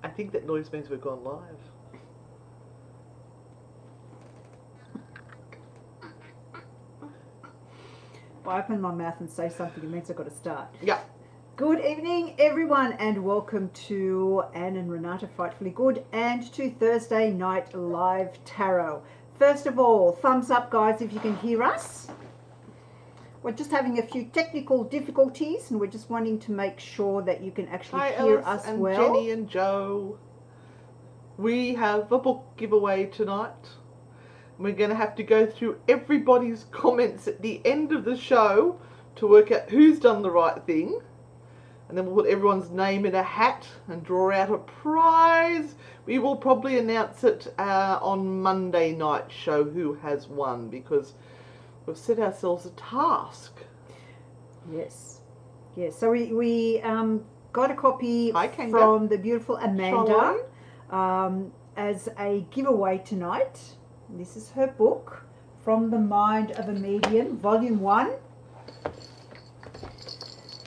I think that noise means we've gone live. If I open my mouth and say something, it means I've got to start. Yeah. Good evening, everyone, and welcome to Anne and Renata Frightfully Good and to Thursday Night Live Tarot. First of all, thumbs up, guys, if you can hear us. We're just having a few technical difficulties, and we're just wanting to make sure that you can actually hear us and well. Jenny and Joe. We have a book giveaway tonight. We're going to have to go through everybody's comments at the end of the show to work out who's done the right thing. And then we'll put everyone's name in a hat and draw out a prize. We will probably announce it on Monday night show who has won, because we've set ourselves a task. Yes. Yes. So we got a copy Hi, Kanga. from the beautiful Amanda as a giveaway tonight. This is her book, From the Mind of a Medium, Volume 1.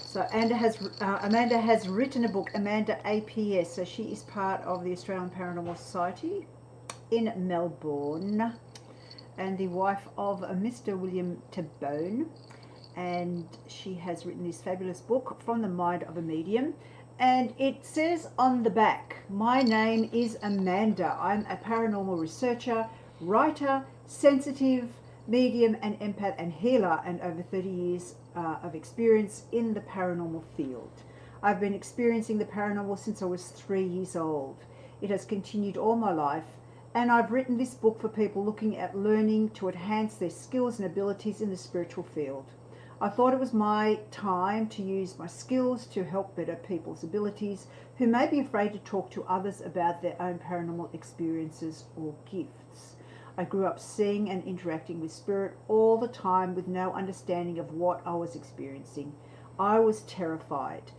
So Amanda has written a book, Amanda APS. So she is part of the Australian Paranormal Society in Melbourne, and the wife of Mr. William Tabone. And she has written this fabulous book, From the Mind of a Medium. And it says on the back, my name is Amanda. I'm a paranormal researcher, writer, sensitive, medium and empath and healer, and over 30 years of experience in the paranormal field. I've been experiencing the paranormal since I was 3 years old. It has continued all my life, and I've written this book for people looking at learning to enhance their skills and abilities in the spiritual field. I thought it was my time to use my skills to help better people's abilities who may be afraid to talk to others about their own paranormal experiences or gifts. I grew up seeing and interacting with spirit all the time with no understanding of what I was experiencing. I was terrified.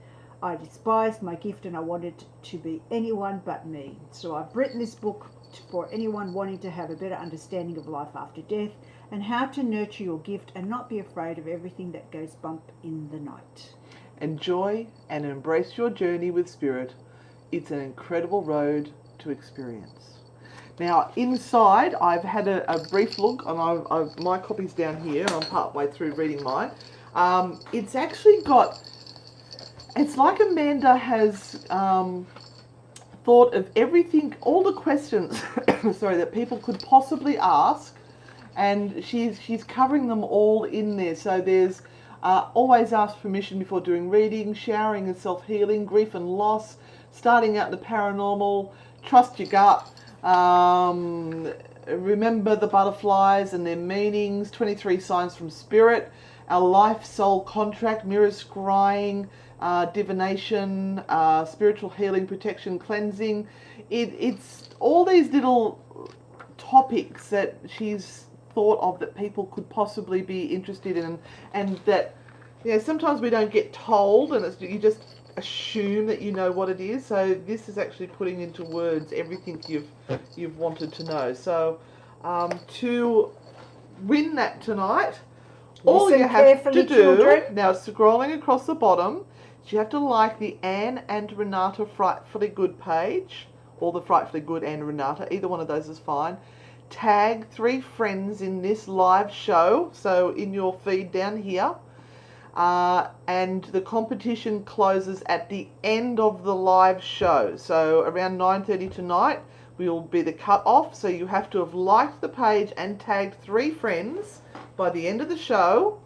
I despised my gift and I wanted to be anyone but me. So I've written this book for anyone wanting to have a better understanding of life after death and how to nurture your gift and not be afraid of everything that goes bump in the night. Enjoy and embrace your journey with spirit. It's an incredible road to experience. Now, inside, I've had a brief look, and my copy's down here, and I'm partway through reading mine. It's actually got, it's like Amanda has thought of everything, all the questions, sorry, that people could possibly ask, and she's covering them all in there. So there's always ask permission before doing reading, showering and self-healing, grief and loss, starting out in the paranormal, trust your gut, remember the butterflies and their meanings, 23 signs from spirit, our life soul contract, mirror scrying, divination, spiritual healing, protection, cleansing. It's all these little topics that she's thought of that people could possibly be interested in, and that, you know, sometimes we don't get told, and you just assume that you know what it is. So this is actually putting into words everything you've wanted to know. So to win that tonight, all you have to do, now scrolling across the bottom, you have to like the Anne and Renata Frightfully Good page, or the Frightfully Good Anne Renata, either one of those is fine. Tag 3 friends in this live show, so in your feed down here. And the competition closes at the end of the live show. So around 9:30 tonight will be the cut off. So you have to have liked the page and tagged 3 friends by the end of the show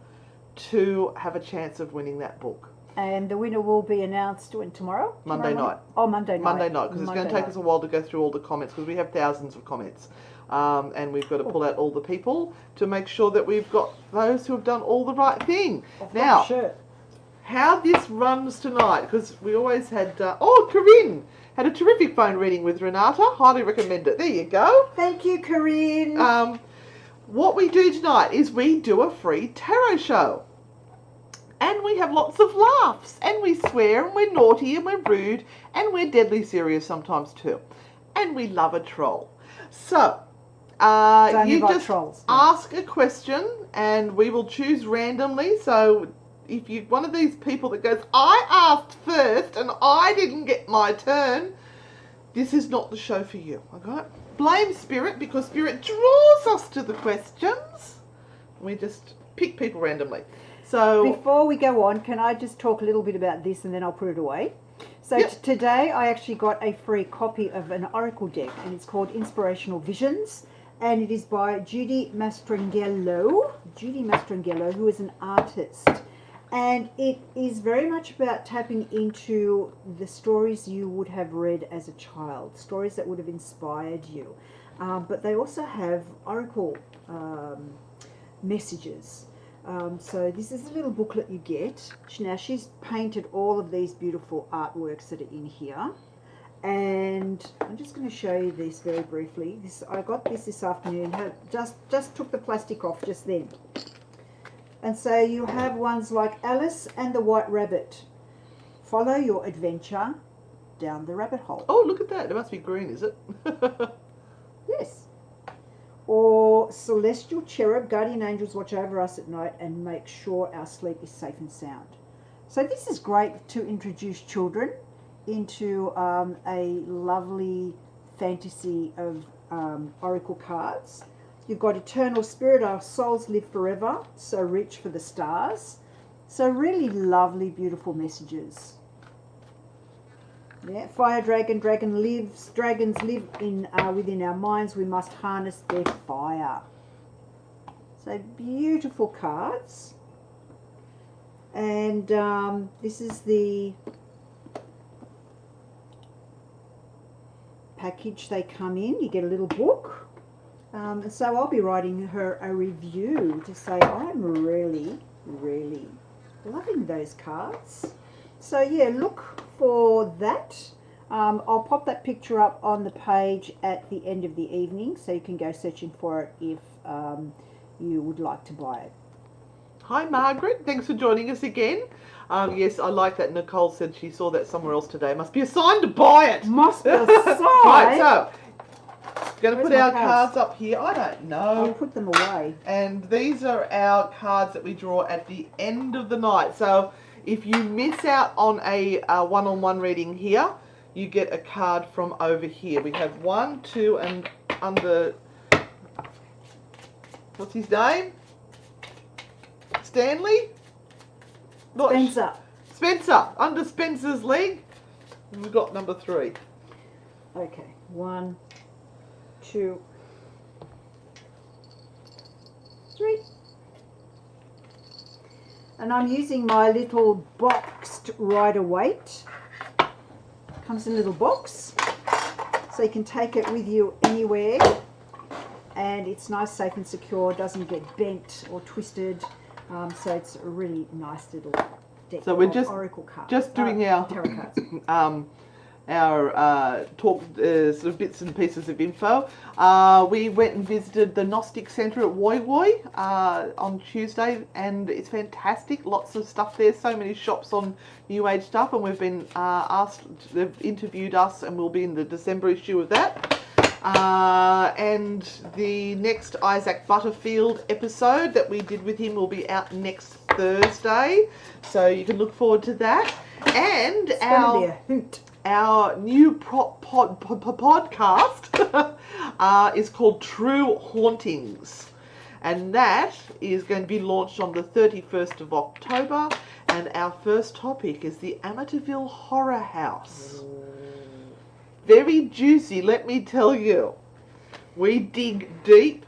to have a chance of winning that book. And the winner will be announced tomorrow? Monday night. Oh, Monday night. Monday night, because it's going to take us a while to go through all the comments, because we have thousands of comments. And we've got to pull out all the people to make sure that we've got those who have done all the right thing. Now, how this runs tonight, because we always had, Corinne had a terrific phone reading with Renata. Highly recommend it. There you go. Thank you, Corinne. What we do tonight is we do a free tarot show. And we have lots of laughs, and we swear, and we're naughty, and we're rude, and we're deadly serious sometimes too. And we love a troll. So, you just ask a question, and we will choose randomly. So, if you're one of these people that goes, I asked first, and I didn't get my turn, this is not the show for you. Okay? Blame Spirit, because Spirit draws us to the questions. We just pick people randomly. So before we go on, can I just talk a little bit about this and then I'll put it away? So Yep. Today I actually got a free copy of an oracle deck, and it's called Inspirational Visions, and it is by Judy Mastrangello, who is an artist. And it is very much about tapping into the stories you would have read as a child, stories that would have inspired you. But they also have oracle messages. So this is a little booklet you get. Now she's painted all of these beautiful artworks that are in here. And I'm just going to show you this very briefly. I got this afternoon. Just took the plastic off just then. And so you have ones like Alice and the White Rabbit. Follow your adventure down the rabbit hole. oh, look at that. It must be green, is it? Yes. Or Celestial Cherub, guardian angels watch over us at night and make sure our sleep is safe and sound. So this is great to introduce children into a lovely fantasy of oracle cards. You've got Eternal Spirit, our souls live forever, so reach for the stars. So really lovely, beautiful messages. Yeah, Fire Dragon, dragons live in within our minds. We must harness their fire. So beautiful cards. And this is the package they come in. You get a little book. And so I'll be writing her a review to say I'm really, really loving those cards. So yeah, look for that. I'll pop that picture up on the page at the end of the evening, so you can go searching for it if you would like to buy it. Hi, Margaret. Thanks for joining us again. Yes, I like that. Nicole said she saw that somewhere else today. Must be a sign to buy it. Must be a sign. Right, so going to Where's put my our cards? cards up here. I don't I'll know. put them away. And these are our cards that we draw at the end of the night. So if you miss out on a one-on-one reading here, you get a card from over here. We have 1, 2, and under, what's his name? Stanley? Not Spencer. Spencer. Under Spencer's leg. And we've got number 3. Okay, 1, 2, 3. And I'm using my little boxed Rider-Waite. Comes in a little box, so you can take it with you anywhere, and it's nice, safe and secure, doesn't get bent or twisted, so it's a really nice little deck So we're of oracle cards. just doing our tarot cards. our talk sort of bits and pieces of info. We went and visited the Gnostic Centre at Woi Woi on Tuesday, and it's fantastic. Lots of stuff there, so many shops on New Age stuff, and we've been they've interviewed us, and we'll be in the December issue of that. And the next Isaac Butterfield episode that we did with him will be out next Thursday, so you can look forward to that. And It's going to be a hoot. our new podcast is called True Hauntings, and that is going to be launched on the 31st of October, and our first topic is the Amityville Horror House. Very juicy, let me tell you. We dig deep,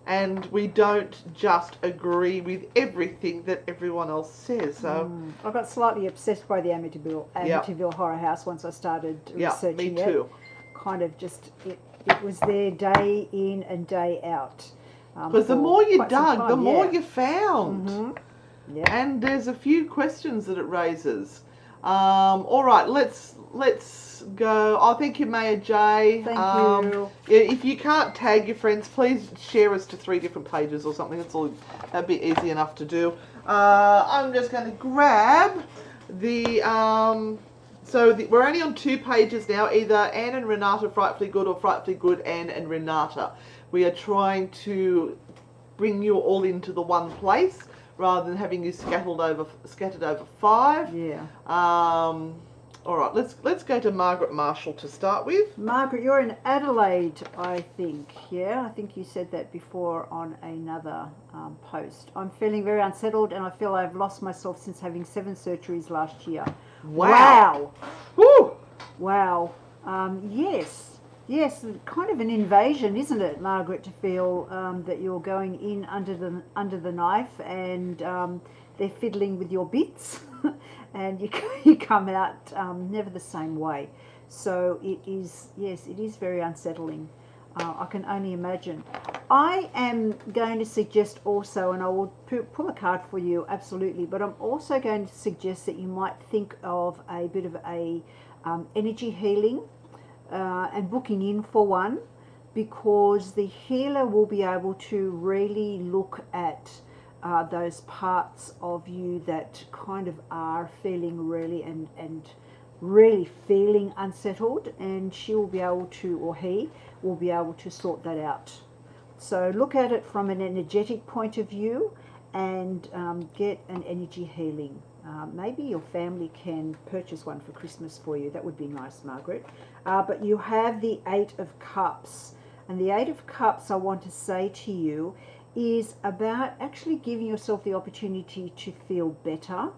and we don't just agree with everything that everyone else says. So I got slightly obsessed by the Amityville Horror House once I started researching me too. it. Kind of just, it was there day in and day out. Because the for more you quite some dug, time, the more yeah. you found. Yeah. And there's a few questions that it raises. All right, let's go. Oh, thank you, Maya J. Thank you. Yeah, if you can't tag your friends, please share us to 3 different pages or something. That'd be easy enough to do. I'm just going to grab the. We're only on 2 pages now. Either Anne and Renata Frightfully Good or Frightfully Good Anne and Renata. We are trying to bring you all into the one place, rather than having you scattered over 5. Yeah. All right, let's go to Margaret Marshall to start with. Margaret, you're in Adelaide, I think. Yeah, I think you said that before on another post. I'm feeling very unsettled and I feel I've lost myself since having 7 surgeries last year. Wow. Woo! Wow. Yes. Yes, kind of an invasion, isn't it, Margaret, to feel that you're going in under the knife and they're fiddling with your bits and you come out never the same way. So it is, yes, it is very unsettling. I can only imagine. I am going to suggest also, and I will pull a card for you, absolutely, but I'm also going to suggest that you might think of a bit of a energy healing and booking in for one, because the healer will be able to really look at those parts of you that kind of are feeling really and really feeling unsettled, and she will be able to, or he will be able to sort that out. So look at it from an energetic point of view and get an energy healing. Maybe your family can purchase one for Christmas for you. That would be nice, Margaret. But you have the 8 of Cups. And the 8 of Cups, I want to say to you, is about actually giving yourself the opportunity to feel better.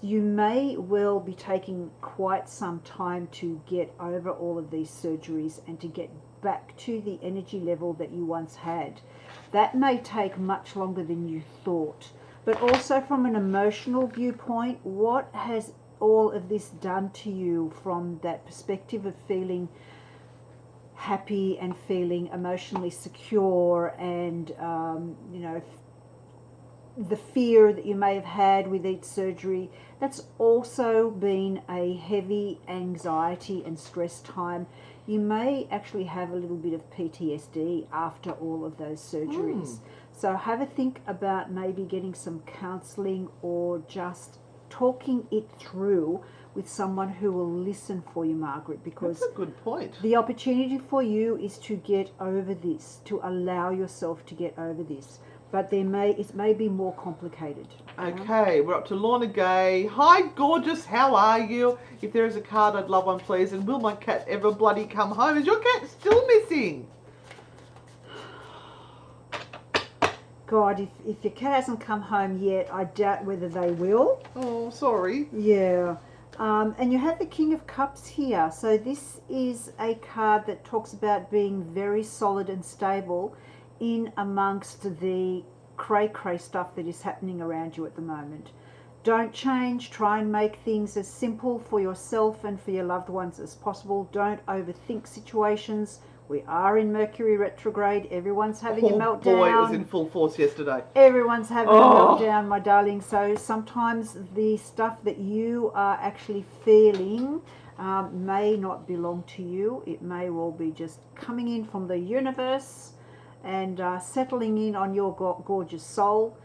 You may well be taking quite some time to get over all of these surgeries and to get back to the energy level that you once had. That may take much longer than you thought. But also from an emotional viewpoint, what has all of this done to you from that perspective of feeling happy and feeling emotionally secure and, you know, the fear that you may have had with each surgery? That's also been a heavy anxiety and stress time. You may actually have a little bit of PTSD after all of those surgeries. So have a think about maybe getting some counselling or just talking it through with someone who will listen for you, Margaret, because that's a good point. The opportunity for you is to get over this, to allow yourself to get over this. But it may be more complicated. Okay, we're up to Lorna Gay. Hi, gorgeous. How are you? If there is a card, I'd love one, please. And will my cat ever bloody come home? Is your cat still missing? God, if your cat hasn't come home yet, I doubt whether they will. Oh, sorry. Yeah. And you have the King of Cups here. So this is a card that talks about being very solid and stable in amongst the cray-cray stuff that is happening around you at the moment. Don't change. Try and make things as simple for yourself and for your loved ones as possible. Don't overthink situations. We are in Mercury retrograde. Everyone's having a meltdown. Boy, it was in full force yesterday. Everyone's having a meltdown, my darling. So sometimes the stuff that you are actually feeling may not belong to you. It may well be just coming in from the universe and settling in on your gorgeous soul.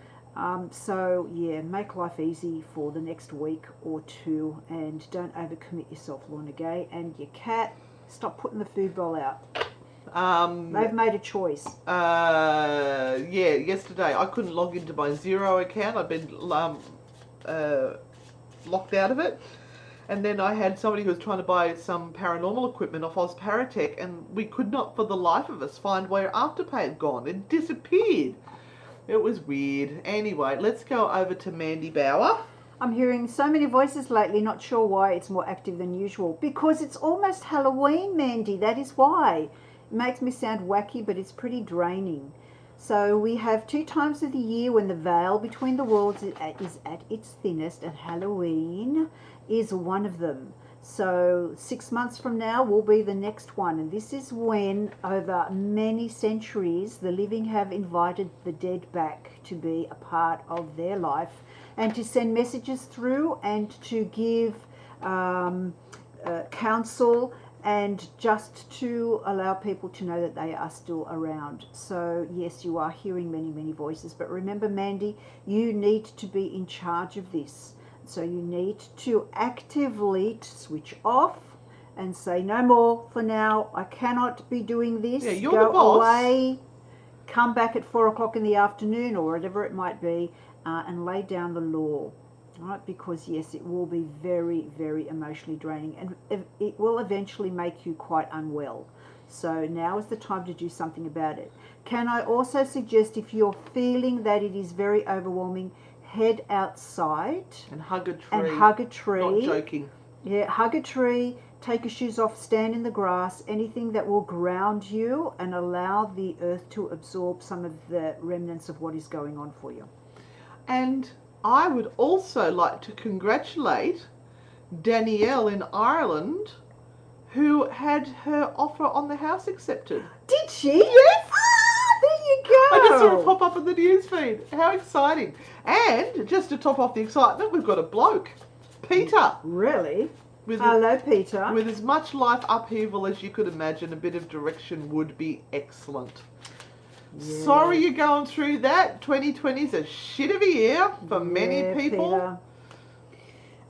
So yeah, make life easy for the next week or two, and don't overcommit yourself, Lorna Gay. And your cat, stop putting the food bowl out. They've made a choice. Yeah, yesterday I couldn't log into my Xero account. I've been locked out of it. And then I had somebody who was trying to buy some paranormal equipment off Oz Paratech, and we could not for the life of us find where Afterpay had gone. It disappeared. It was weird. Anyway, let's go over to Mandy Bauer. I'm hearing so many voices lately, not sure why it's more active than usual. Because it's almost Halloween, Mandy, that is why. It makes me sound wacky, but it's pretty draining. So we have 2 times of the year when the veil between the worlds is at its thinnest, and Halloween is one of them. So 6 months from now will be the next one, and this is when, over many centuries, the living have invited the dead back to be a part of their life and to send messages through and to give counsel and just to allow people to know that they are still around. So yes, you are hearing many, many voices, but remember, Mandy, you need to be in charge of this. So you need to actively switch off and say, no more for now. I cannot be doing this. Yeah, you're Go the boss. away, come back at 4 o'clock in the afternoon or whatever it might be, and lay down the law. Right, because yes, it will be very, very emotionally draining, and it will eventually make you quite unwell. So now is the time to do something about it. Can I also suggest, if you're feeling that it is very overwhelming, head outside and hug a tree. and hug a tree. Not joking. Yeah, hug a tree, take your shoes off, stand in the grass, anything that will ground you and allow the earth to absorb some of the remnants of what is going on for you. And I would also like to congratulate Danielle in Ireland, who had her offer on the house accepted. Did she? Yes! Ah, there you go! I just saw it pop up in the news feed. How exciting. And just to top off the excitement, we've got a bloke, Peter. Really? With Hello, Peter. With as much life upheaval as you could imagine, a bit of direction would be excellent. Yeah. Sorry you're going through that. 2020 is a shit of a year for many people. Peter.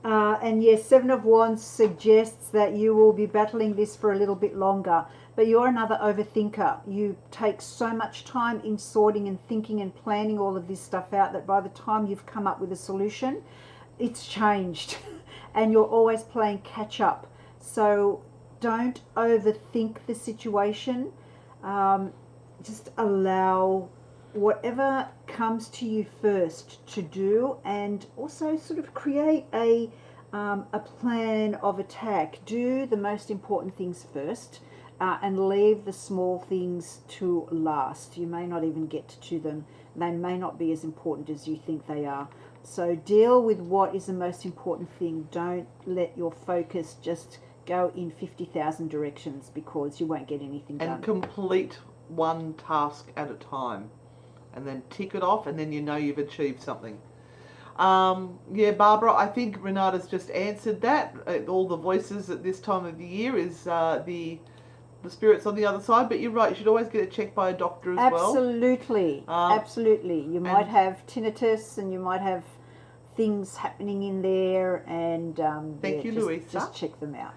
And yes, Seven of Wands suggests that you will be battling this for a little bit longer. But you're another overthinker. You take so much time in sorting and thinking and planning all of this stuff out that by the time you've come up with a solution, it's changed. And you're always playing catch up. So don't overthink the situation. Just allow whatever comes to you first to do, and also sort of create a plan of attack. Do the most important things first, and leave the small things to last. You may not even get to them. They may not be as important as you think they are. So deal with what is the most important thing. Don't let your focus just go in 50,000 directions, because you won't get anything done. And complete one task at a time, and then tick it off, and then you know you've achieved something. Yeah, Barbara, I think Renata's just answered that. All the voices at this time of the year is the spirits on the other side, but you're right, you should always get it checked by a doctor as well. Absolutely, absolutely. You might have tinnitus, and you might have things happening in there, and thank you, Louisa. Just check them out.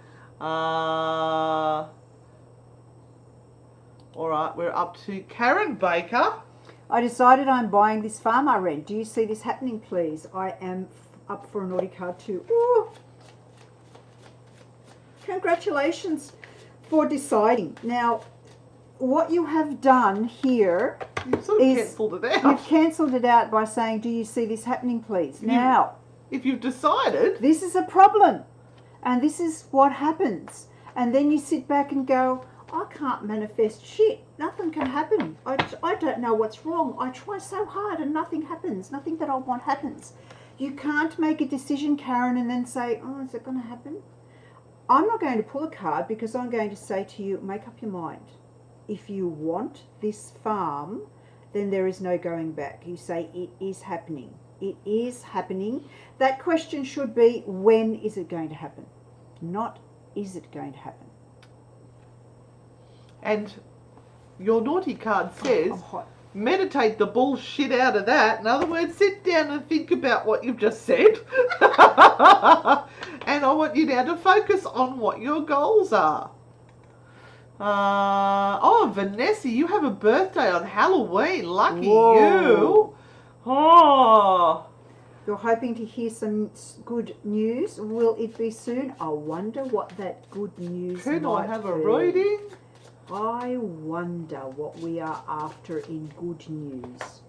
All right, we're up to Karen Baker. I decided I'm buying this farm I rent. Do you see this happening, please? I am up for a naughty card too. Ooh. Congratulations for deciding. Now, what you have done here You've sort of cancelled it out. You've cancelled it out by saying, do you see this happening, please? Now, if you've decided, this is a problem, and this is what happens. And then you sit back and go, I can't manifest shit. Nothing can happen. I don't know what's wrong. I try so hard and nothing happens. Nothing that I want happens. You can't make a decision, Karen, and then say, oh, is it going to happen? I'm not going to pull a card, because I'm going to say to you, make up your mind. If you want this farm, then there is no going back. You say, it is happening. It is happening. That question should be, when is it going to happen? Not, is it going to happen? And your naughty card says, meditate the bullshit out of that. In other words, sit down and think about what you've just said. And I want you now to focus on what your goals are. Oh, Vanessa, you have a birthday on Halloween. Lucky you. Oh. You're hoping to hear some good news. Will it be soon? I wonder what that good news might be. Could I have a reading? I wonder what we are after in good news.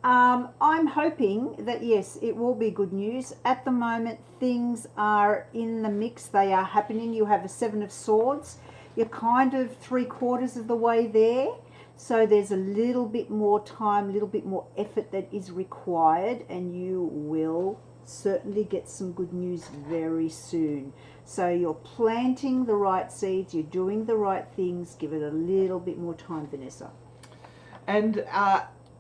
I'm hoping that, yes, it will be good news. At the moment, things are in the mix. They are happening. You have a Seven of Swords. You're kind of 3/4 of the way there. So there's a little bit more time, a little bit more effort that is required, and you will certainly get some good news very soon. So you're planting the right seeds, you're doing the right things. Give it a little bit more time, Vanessa. And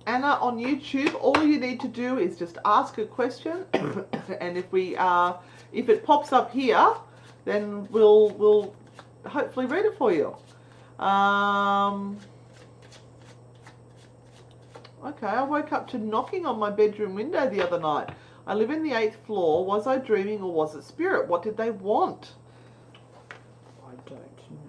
Anna on YouTube, all you need to do is just ask a question, and if it pops up here, then we'll hopefully read it for you. Okay, I woke up to knocking on my bedroom window the other night. I live in the 8th floor. Was I dreaming, or was it spirit? What did they want? I don't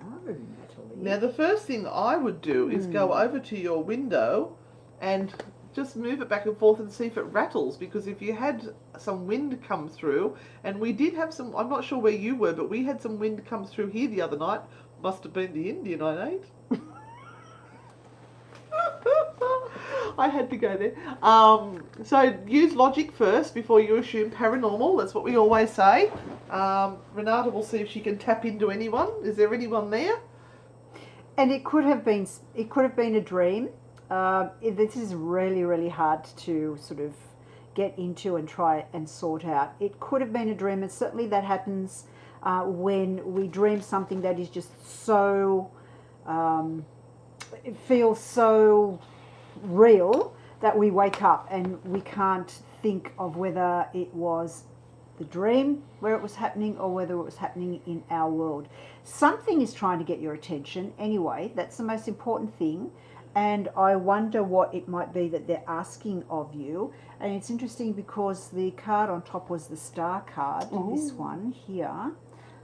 know, Natalie. Now, the first thing I would do is go over to your window and just move it back and forth and see if it rattles, because if you had some wind come through, and we did have some, I'm not sure where you were, but we had some wind come through here the other night. Must have been the Indian I ate. I had to go there. So use logic first before you assume paranormal. That's what we always say. Renata will see if she can tap into anyone. Is there anyone there? And it could have been a dream. This is really, really hard to sort of get into and try and sort out. It could have been a dream, and certainly that happens when we dream something that is just so, it feels so real that we wake up and we can't think of whether it was the dream where it was happening or whether it was happening in our world. Something is trying to get your attention anyway. That's the most important thing. And I wonder what it might be that they're asking of you. And it's interesting because the card on top was the star card, this one here.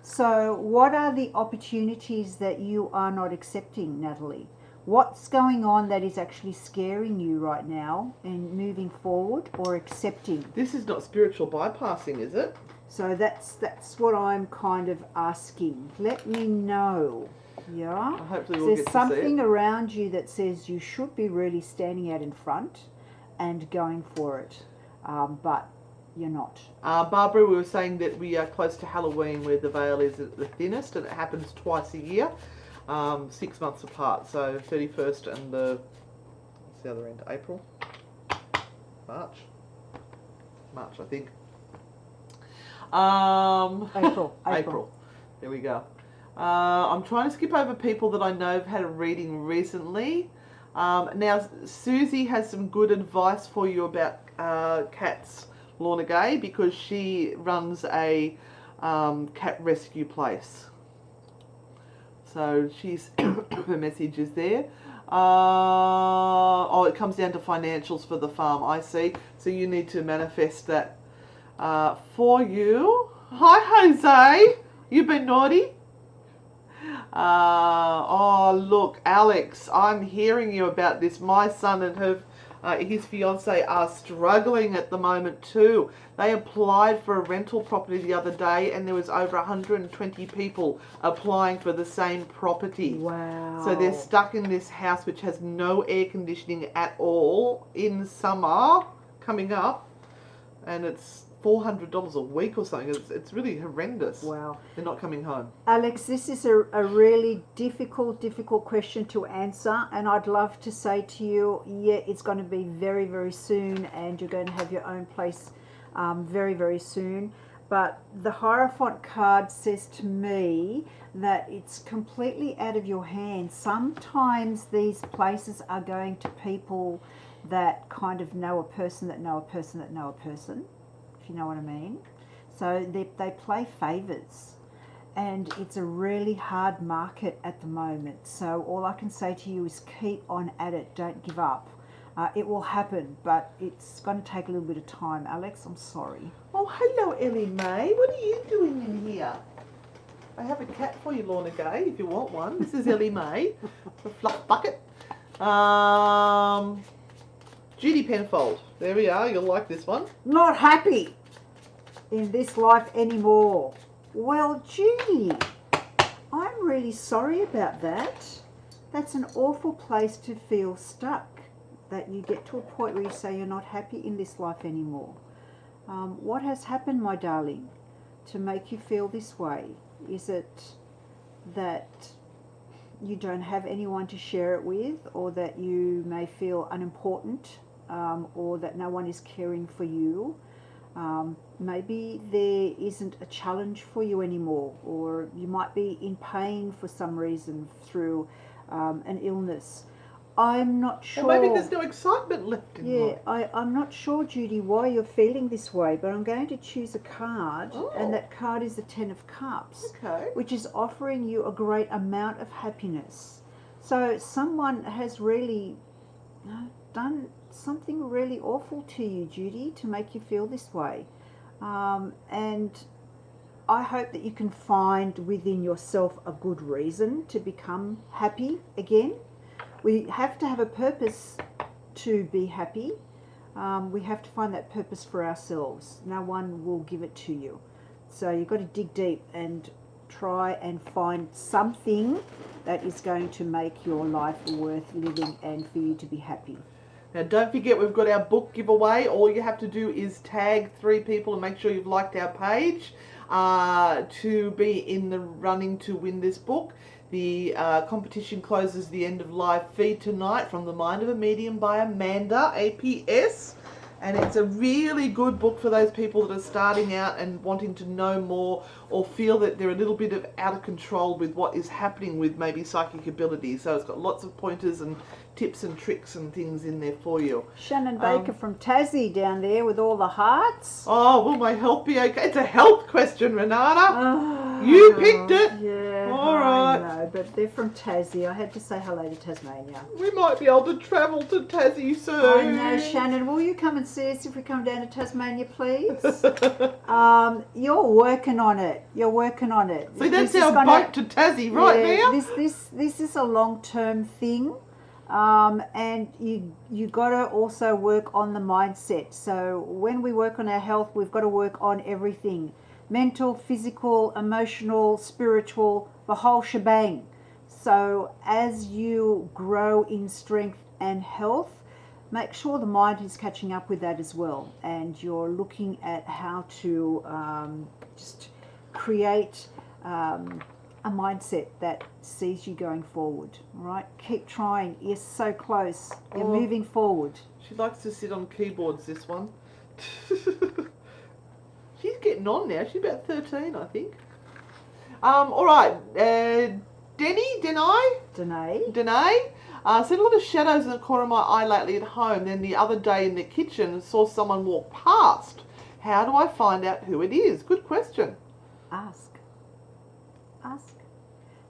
So what are the opportunities that you are not accepting, Natalie? What's going on that is actually scaring you right now and moving forward or accepting? This is not spiritual bypassing, is it? So that's what I'm kind of asking. Let me know. Yeah. Hopefully we'll There's get to something see it. around you that says you should be really standing out in front and going for it, but you're not. Barbara, we were saying that we are close to Halloween where the veil is at the thinnest, and it happens twice a year. 6 months apart, so 31st and what's the other end? April? March, I think. April. There we go. I'm trying to skip over people that I know have had a reading recently. Now, Susie has some good advice for you about cats, Lorna Gay, because she runs a cat rescue place. So she's her message is there. Oh, it comes down to financials for the farm, I see. So you need to manifest that for you. Hi, Jose. You've been naughty? Oh, look, Alex, I'm hearing you about this. My son and his fiance are struggling at the moment too. They applied for a rental property the other day, and there was over 120 people applying for the same property. Wow. So they're stuck in this house which has no air conditioning at all in summer coming up, and it's $400 a week or something. It's really horrendous. Wow. They're not coming home. Alex, this is a really difficult question to answer, and I'd love to say to you, yeah, it's going to be very, very soon, and you're going to have your own place very, very soon. But the Hierophant card says to me that it's completely out of your hands. Sometimes these places are going to people that kind of know a person that know a person that know a person, if you know what I mean. So they play favours, and it's a really hard market at the moment. So all I can say to you is keep on at it, don't give up. It will happen, but it's going to take a little bit of time. Alex, I'm sorry. Oh, hello, Ellie Mae. What are you doing in here? I have a cat for you, Lorna Gay, if you want one. This is Ellie Mae, the fluff bucket. Judy Penfold. There we are. You'll like this one. Not happy in this life anymore. Well, Judy, I'm really sorry about that. That's an awful place to feel stuck, that you get to a point where you say you're not happy in this life anymore. What has happened, my darling, to make you feel this way? Is it that you don't have anyone to share it with, or that you may feel unimportant, or that no one is caring for you? Maybe there isn't a challenge for you anymore, or you might be in pain for some reason through an illness. I'm not sure. Or maybe there's no excitement left in life. I'm not sure, Judy, why you're feeling this way, but I'm going to choose a card, and that card is the Ten of Cups, which is offering you a great amount of happiness. So someone has really done something really awful to you, Judy, to make you feel this way. And I hope that you can find within yourself a good reason to become happy again. We have to have a purpose to be happy. We have to find that purpose for ourselves. No one will give it to you. So you've got to dig deep and try and find something that is going to make your life worth living and for you to be happy. Now don't forget, we've got our book giveaway. All you have to do is tag 3 people and make sure you've liked our page to be in the running to win this book. The competition closes the end of live feed tonight from The Mind of a Medium by Amanda APS. And it's a really good book for those people that are starting out and wanting to know more, or feel that they're a little bit of out of control with what is happening with maybe psychic ability. So it's got lots of pointers and tips and tricks and things in there for you. Shannon Baker from Tassie down there with all the hearts. Oh, will my health be okay? It's a health question, Renata. You picked it. Yeah, all right. I know, but they're from Tassie. I had to say hello to Tasmania. We might be able to travel to Tassie soon. I know, Shannon. Will you come and see us if we come down to Tasmania, please? You're working on it. You're working on it. See, that's our boat to Tassie now. This is a long-term thing. And you got to also work on the mindset. So when we work on our health, we've got to work on everything: mental, physical, emotional, spiritual, the whole shebang. So as you grow in strength and health, make sure the mind is catching up with that as well, and you're looking at how to just create a mindset that sees you going forward. All right, keep trying. You're so close. You're moving forward. She likes to sit on keyboards, this one. She's getting on now. She's about 13, I think. All right, Danae. Seen a lot of shadows in the corner of my eye lately at home. Then the other day in the kitchen, saw someone walk past. How do I find out who it is? Good question. Ask.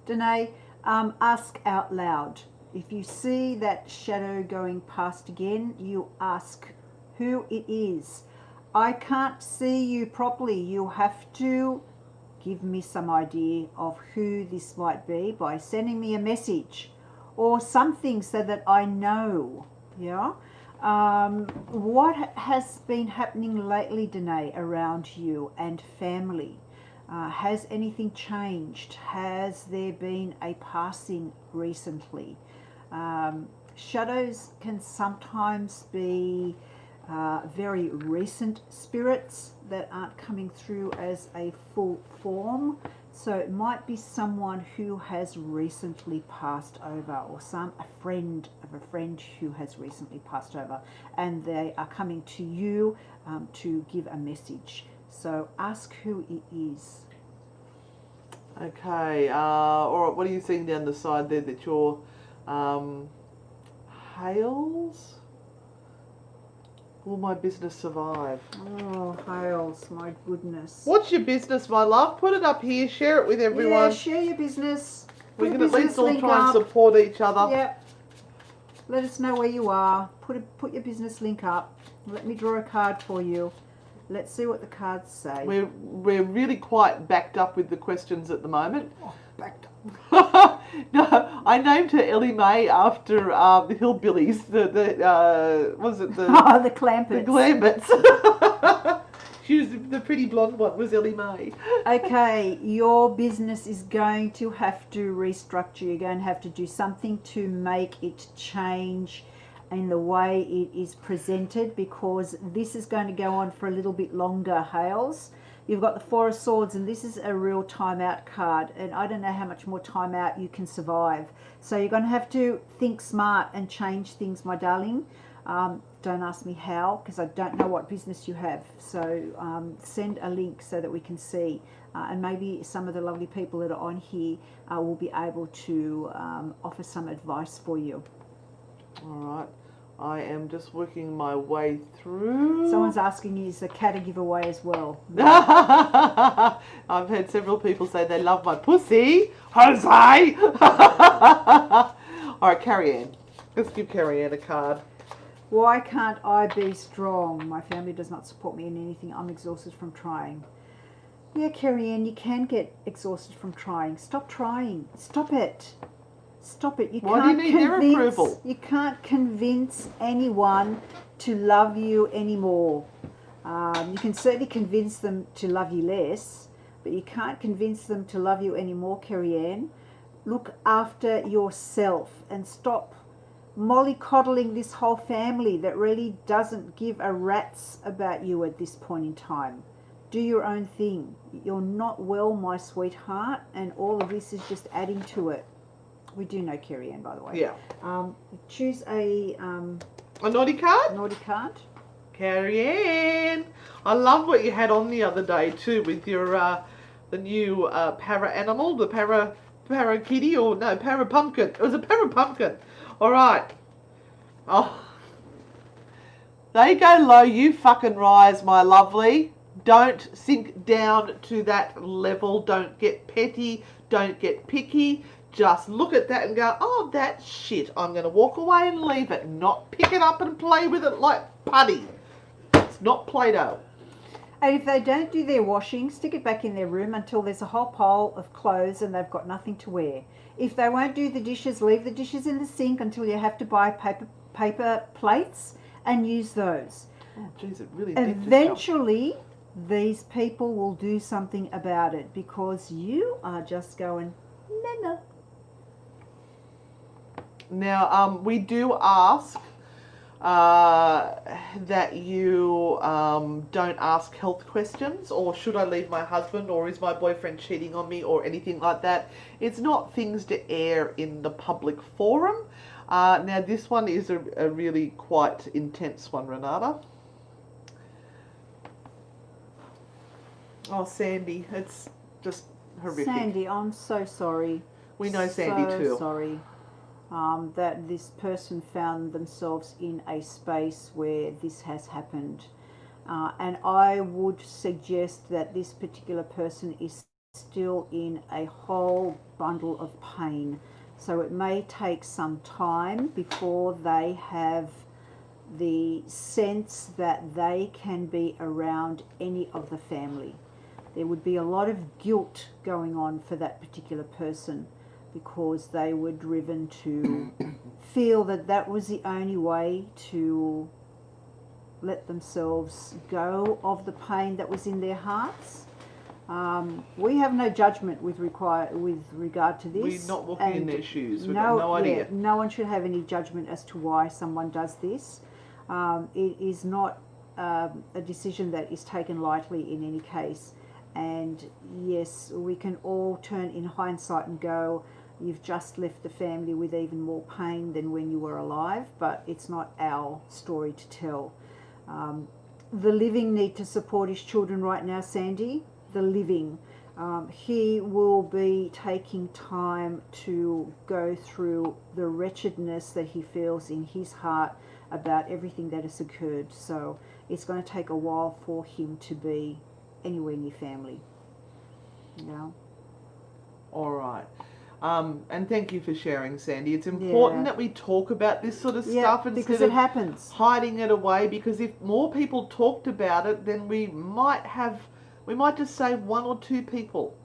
Danae, ask out loud. If you see that shadow going past again, you ask who it is. I can't see you properly. You have to give me some idea of who this might be by sending me a message or something so that I know. Yeah. What has been happening lately, Danae, around you and family? Has anything changed? Has there been a passing recently? Shadows can sometimes be very recent spirits that aren't coming through as a full form. So it might be someone who has recently passed over, or a friend of a friend who has recently passed over, and they are coming to you to give a message. So ask who it is. Okay, all right, what are you seeing down the side there that you're, Hales? Will my business survive? Oh, Hales, my goodness. What's your business, my love? Put it up here, share it with everyone. Yeah, share your business. We can at least all try and support each other. Yep. Let us know where you are. Put your business link up. Let me draw a card for you. Let's see what the cards say. We're really quite backed up with the questions at the moment. Oh, backed up. No, I named her Ellie Mae after the Hillbillies. Was it the? Oh, the Clampets. The Clampets. She was the pretty blonde one. Was Ellie Mae? Okay, your business is going to have to restructure. You're going to have to do something to make it change in the way it is presented, because this is going to go on for a little bit longer, Hales. You've got the Four of Swords, and this is a real timeout card, and I don't know how much more timeout you can survive. So you're going to have to think smart and change things, my darling. Don't ask me how, because I don't know what business you have. So send a link so that we can see, and maybe some of the lovely people that are on here will be able to offer some advice for you. All right. I am just working my way through. Someone's asking you, is the cat a giveaway as well? I've had several people say they love my pussy. Jose! All right, Carrie Ann. Let's give Carrie Ann a card. Why can't I be strong? My family does not support me in anything. I'm exhausted from trying. Yeah, Carrie Ann, you can get exhausted from trying. Stop trying. Stop it. Stop it. Why do you need their approval? You can't convince anyone to love you anymore. You can certainly convince them to love you less, but you can't convince them to love you anymore, Carrie-Anne. Look after yourself and stop mollycoddling this whole family that really doesn't give a rat's about you at this point in time. Do your own thing. You're not well, my sweetheart, and all of this is just adding to it. We do know Carrie-Anne, by the way. Yeah. Choose a naughty card? Naughty card. Carrie-Anne. I love what you had on the other day too with your the new para animal, the para kitty, or no, para pumpkin. It was a para pumpkin. All right. Oh. They go low, you fucking rise, my lovely. Don't sink down to that level. Don't get petty. Don't get picky. Just look at that and go, oh, that's shit. I'm going to walk away and leave it. Not pick it up and play with it like putty. It's not Play-Doh. And if they don't do their washing, stick it back in their room until there's a whole pile of clothes and they've got nothing to wear. If they won't do the dishes, leave the dishes in the sink until you have to buy paper plates and use those. Oh, geez, it really did. Eventually, these people will do something about it because you are just going, no. Now, we do ask that you don't ask health questions, or should I leave my husband, or is my boyfriend cheating on me, or anything like that. It's not things to air in the public forum. Now, this one is a really quite intense one, Renata. Oh, Sandy, it's just horrific. Sandy, I'm so sorry. We know Sandy too. So sorry that this person found themselves in a space where this has happened. And I would suggest that this particular person is still in a whole bundle of pain. So it may take some time before they have the sense that they can be around any of the family. There would be a lot of guilt going on for that particular person because they were driven to feel that that was the only way to let themselves go of the pain that was in their hearts. We have no judgment with regard to this. We're not walking in their shoes. We've got no idea. Yeah, no one should have any judgment as to why someone does this. It is not a decision that is taken lightly in any case. And yes, we can all turn in hindsight and go, you've just left the family with even more pain than when you were alive, but it's not our story to tell. The living need to support his children right now, Sandy. The living. He will be taking time to go through the wretchedness that he feels in his heart about everything that has occurred. So it's going to take a while for him to be anywhere near family. You know? All right. And thank you for sharing, Sandy. It's important that we talk about this sort of stuff because it happens. Hiding it away, because if more people talked about it, then we might just save one or two people.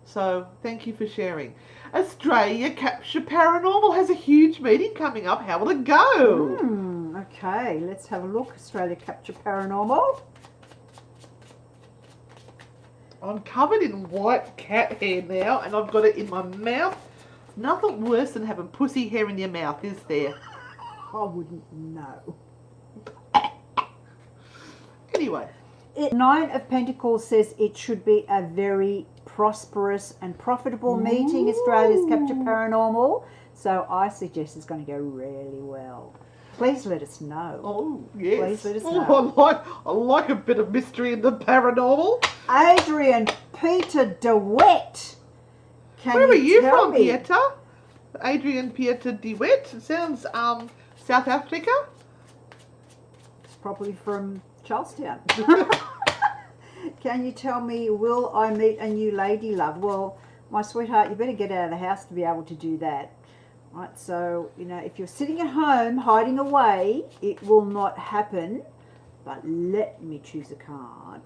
So thank you for sharing. Australia Capture Paranormal has a huge meeting coming up. How will it go? Okay, let's have a look. Australia Capture Paranormal. I'm covered in white cat hair now, and I've got it in my mouth. Nothing worse than having pussy hair in your mouth, is there? I wouldn't know. Anyway. Nine of Pentacles says it should be a very prosperous and profitable meeting, Australia's Capture Paranormal. So I suggest it's going to go really well. Please let us know. Oh, yes. Please let us know. I like a bit of mystery in the paranormal. Adrian Peter DeWitt. Where are you from, Pieter? Adrian Peter DeWitt. It sounds South Africa. It's probably from Charlestown. Can you tell me, will I meet a new lady love? Well, my sweetheart, you better get out of the house to be able to do that. Right, so, you know, if you're sitting at home hiding away, it will not happen. But let me choose a card.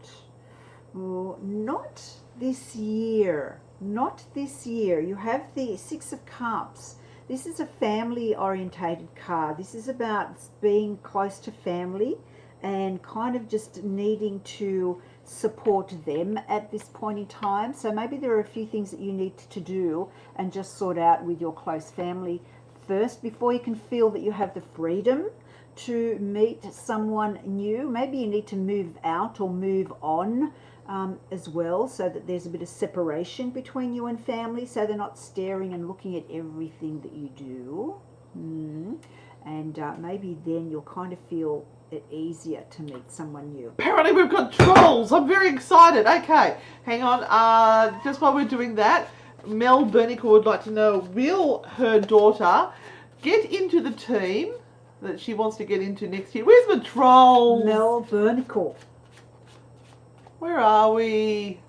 Oh, not this year. Not this year. You have the Six of Cups. This is a family orientated card. This is about being close to family and kind of just needing to support them at this point in time. So maybe there are a few things that you need to do and just sort out with your close family first before you can feel that you have the freedom to meet someone new. Maybe you need to move out or move on as well, so that there's a bit of separation between you and family, so they're not staring and looking at everything that you do. And maybe then you'll kind of feel it easier to meet someone new. Apparently we've got trolls. I'm very excited. Okay, hang on. Just while we're doing that, Mel Bernicle would like to know, will her daughter get into the team that she wants to get into next year? Where's the trolls? Mel Bernicle. Where are we?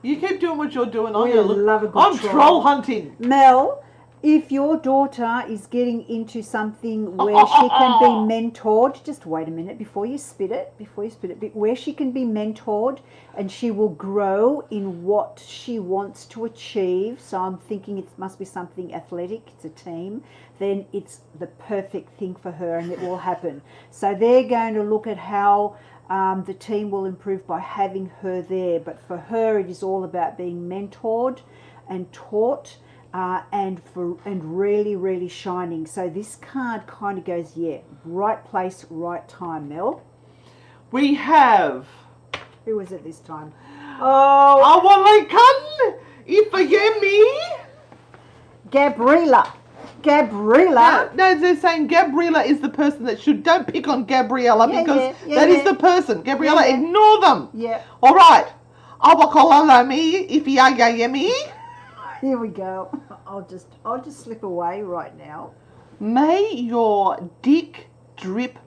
You keep doing what you're doing. I'm troll hunting. Mel, if your daughter is getting into something where she can be mentored, just wait a minute before you spit it, where she can be mentored and she will grow in what she wants to achieve. So I'm thinking it must be something athletic, it's a team, then it's the perfect thing for her and it will happen. So they're going to look at how the team will improve by having her there. But for her, it is all about being mentored and taught and really, really shining. So this card kind of goes, right place, right time, Mel. We have... Who was it this time? Oh, Awalikan Ifayemi. Gabriela. No, they're saying Gabriela is the person that should. Don't pick on Gabriela because that is the person. Gabriela, ignore them. Yeah. All right. Awakolalami Ifayemi. Here we go. I'll just slip away right now. May your dick drip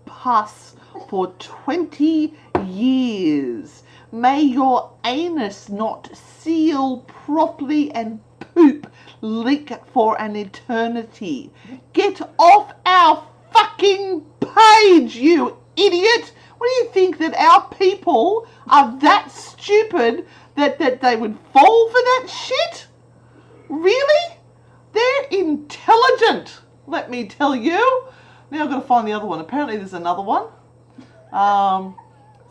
pus for 20 years. May your anus not seal properly and poop leak for an eternity. Get off our fucking page, you idiot! What do you think, that our people are that stupid that they would fall for that shit? Really? They're intelligent, let me tell you. Now I've got to find the other one. Apparently there's another one.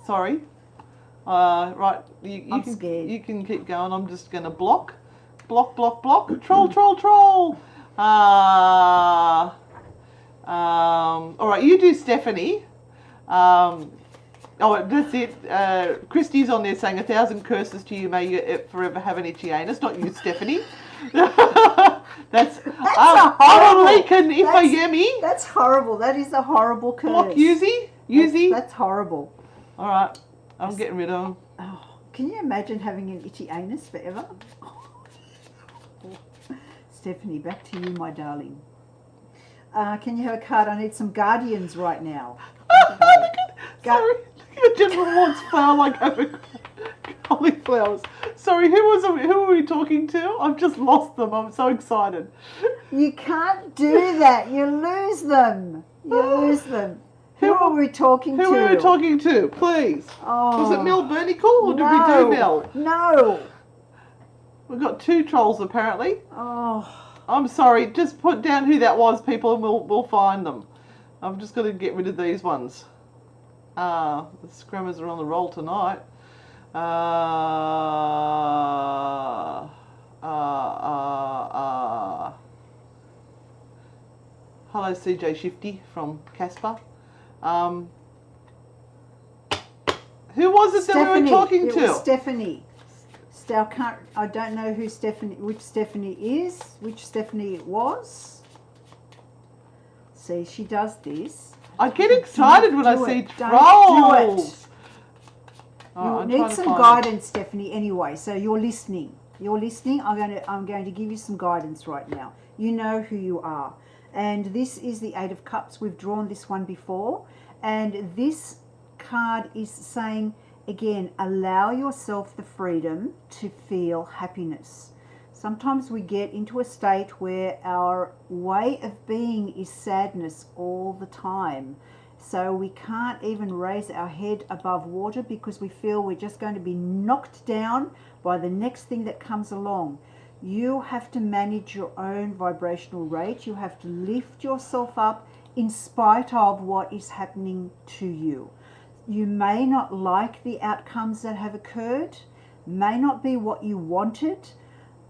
Sorry. Right, I'm scared. You can keep going. I'm just going to block. Troll. All right, you do Stephanie. That's it. Christy's on there saying 1,000 curses to you. May you forever have an itchy anus. Not you, Stephanie. That's horrible. That's horrible. That is a horrible curse. Block Yuzi. That's horrible. All right, I'm getting rid of them. Oh, can you imagine having an itchy anus forever? Stephanie, back to you, my darling. Can you have a card? I need some guardians right now. Sorry, look at General Ward's flower like over cauliflowers. Sorry, who are we talking to? I've just lost them. I'm so excited. You can't do that. You lose them. Who are we talking to? Who are we talking to? Please. Oh. Was it Mel Bernicle or did we do Mel? No. We've got two trolls apparently. Oh. I'm sorry. Just put down who that was, people, and we'll find them. I'm just going to get rid of these ones. The scrummers are on the roll tonight. Hello, CJ Shifty from Casper. Who was it that we were talking to? It was Stephanie. I don't know which Stephanie is, which Stephanie it was. See, she does this. I get excited when I see trolls. Oh, you need some guidance, Stephanie, anyway. So you're listening. I'm going to give you some guidance right now. You know who you are. And this is the Eight of Cups. We've drawn this one before. And this card is saying, again, allow yourself the freedom to feel happiness. Sometimes we get into a state where our way of being is sadness all the time. So we can't even raise our head above water because we feel we're just going to be knocked down by the next thing that comes along. You have to manage your own vibrational rate. You have to lift yourself up in spite of what is happening to you. You may not like the outcomes that have occurred, may not be what you wanted,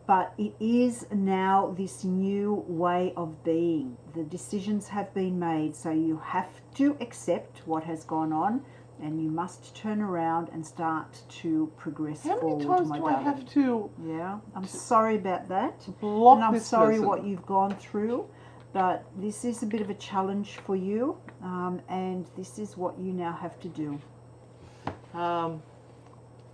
but it is now this new way of being. The decisions have been made, so you have to accept what has gone on, and you must turn around and start to progress How forward. many times my do I darling. have to Yeah, I'm sorry about that. block And I'm this sorry person? what you've gone through, but this is a bit of a challenge for you, and this is what you now have to do.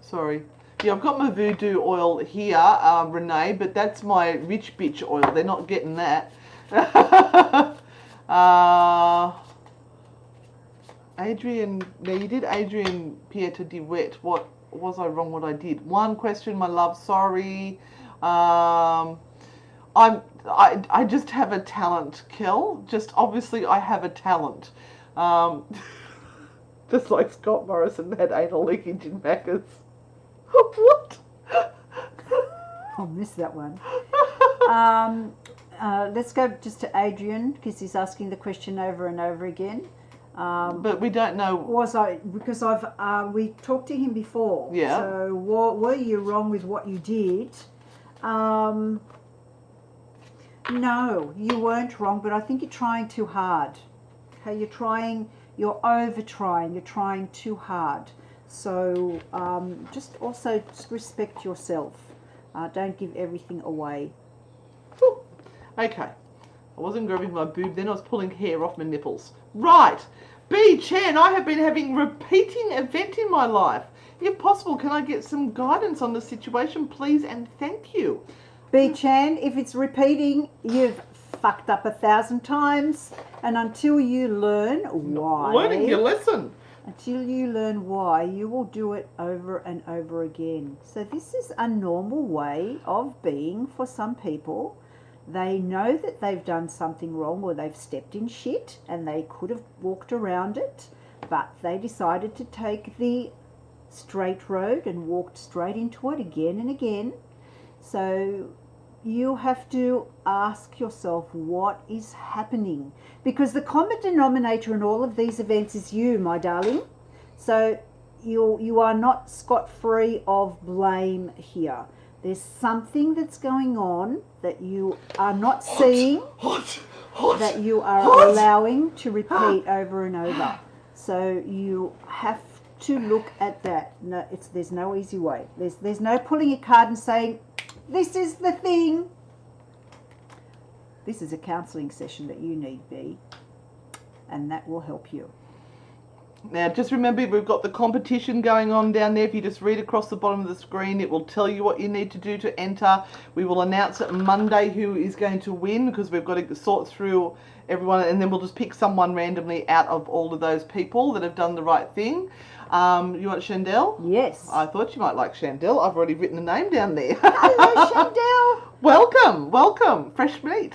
Sorry. Yeah, I've got my voodoo oil here, Renee, but that's my rich bitch oil. They're not getting that. Adrian, now you did Adrian Pieter de Wet. What was I wrong? What I did? One question, my love. Sorry. I just have a talent, Kel. Just obviously I have a talent. Just like Scott Morrison had anal leakage in Macca's. What? I'll miss that one. Let's go just to Adrian, because he's asking the question over and over again. But we don't know. Because we talked to him before. Yeah. So were you wrong with what you did? No, you weren't wrong, but I think you're trying too hard. Okay, you're over trying, you're trying too hard. So just respect yourself. Don't give everything away. Whew. Okay. I wasn't grabbing my boob then, I was pulling hair off my nipples. Right. B. Chan, I have been having repeating event in my life. If possible, can I get some guidance on the situation, please, and thank you. B. Chan, if it's repeating, you've fucked up 1,000 times, and until you learn why... Learning your lesson. Until you learn why, you will do it over and over again. So this is a normal way of being for some people. They know that they've done something wrong, or they've stepped in shit and they could have walked around it, but they decided to take the straight road and walked straight into it again and again. So you have to ask yourself what is happening, because the common denominator in all of these events is you, my darling. So you are not scot-free of blame here. There's something that's going on that you are not seeing, that you are allowing to repeat over and over. So you have to look at that. No, there's no easy way. There's no pulling a card and saying, this is the thing. This is a counselling session that you need, B, and that will help you. Now, just remember, we've got the competition going on down there. If you just read across the bottom of the screen, it will tell you what you need to do to enter. We will announce it Monday who is going to win, because we've got to sort through everyone, and then we'll just pick someone randomly out of all of those people that have done the right thing. You want Chandel? Yes. I thought you might like Chandel. I've already written a name down there. Hello, Chandel. Welcome. Fresh meat.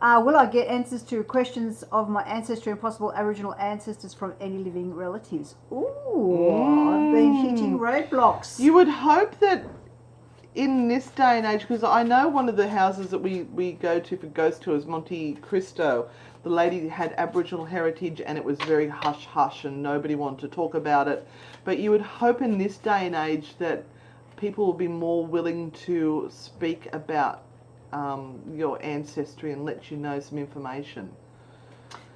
Will I get answers to questions of my ancestry and possible Aboriginal ancestors from any living relatives? Ooh, I've been hitting roadblocks. You would hope that in this day and age, because I know one of the houses that we go to for ghost tours, Monte Cristo, the lady had Aboriginal heritage and it was very hush-hush and nobody wanted to talk about it. But you would hope in this day and age that people will be more willing to speak about your ancestry and let you know some information.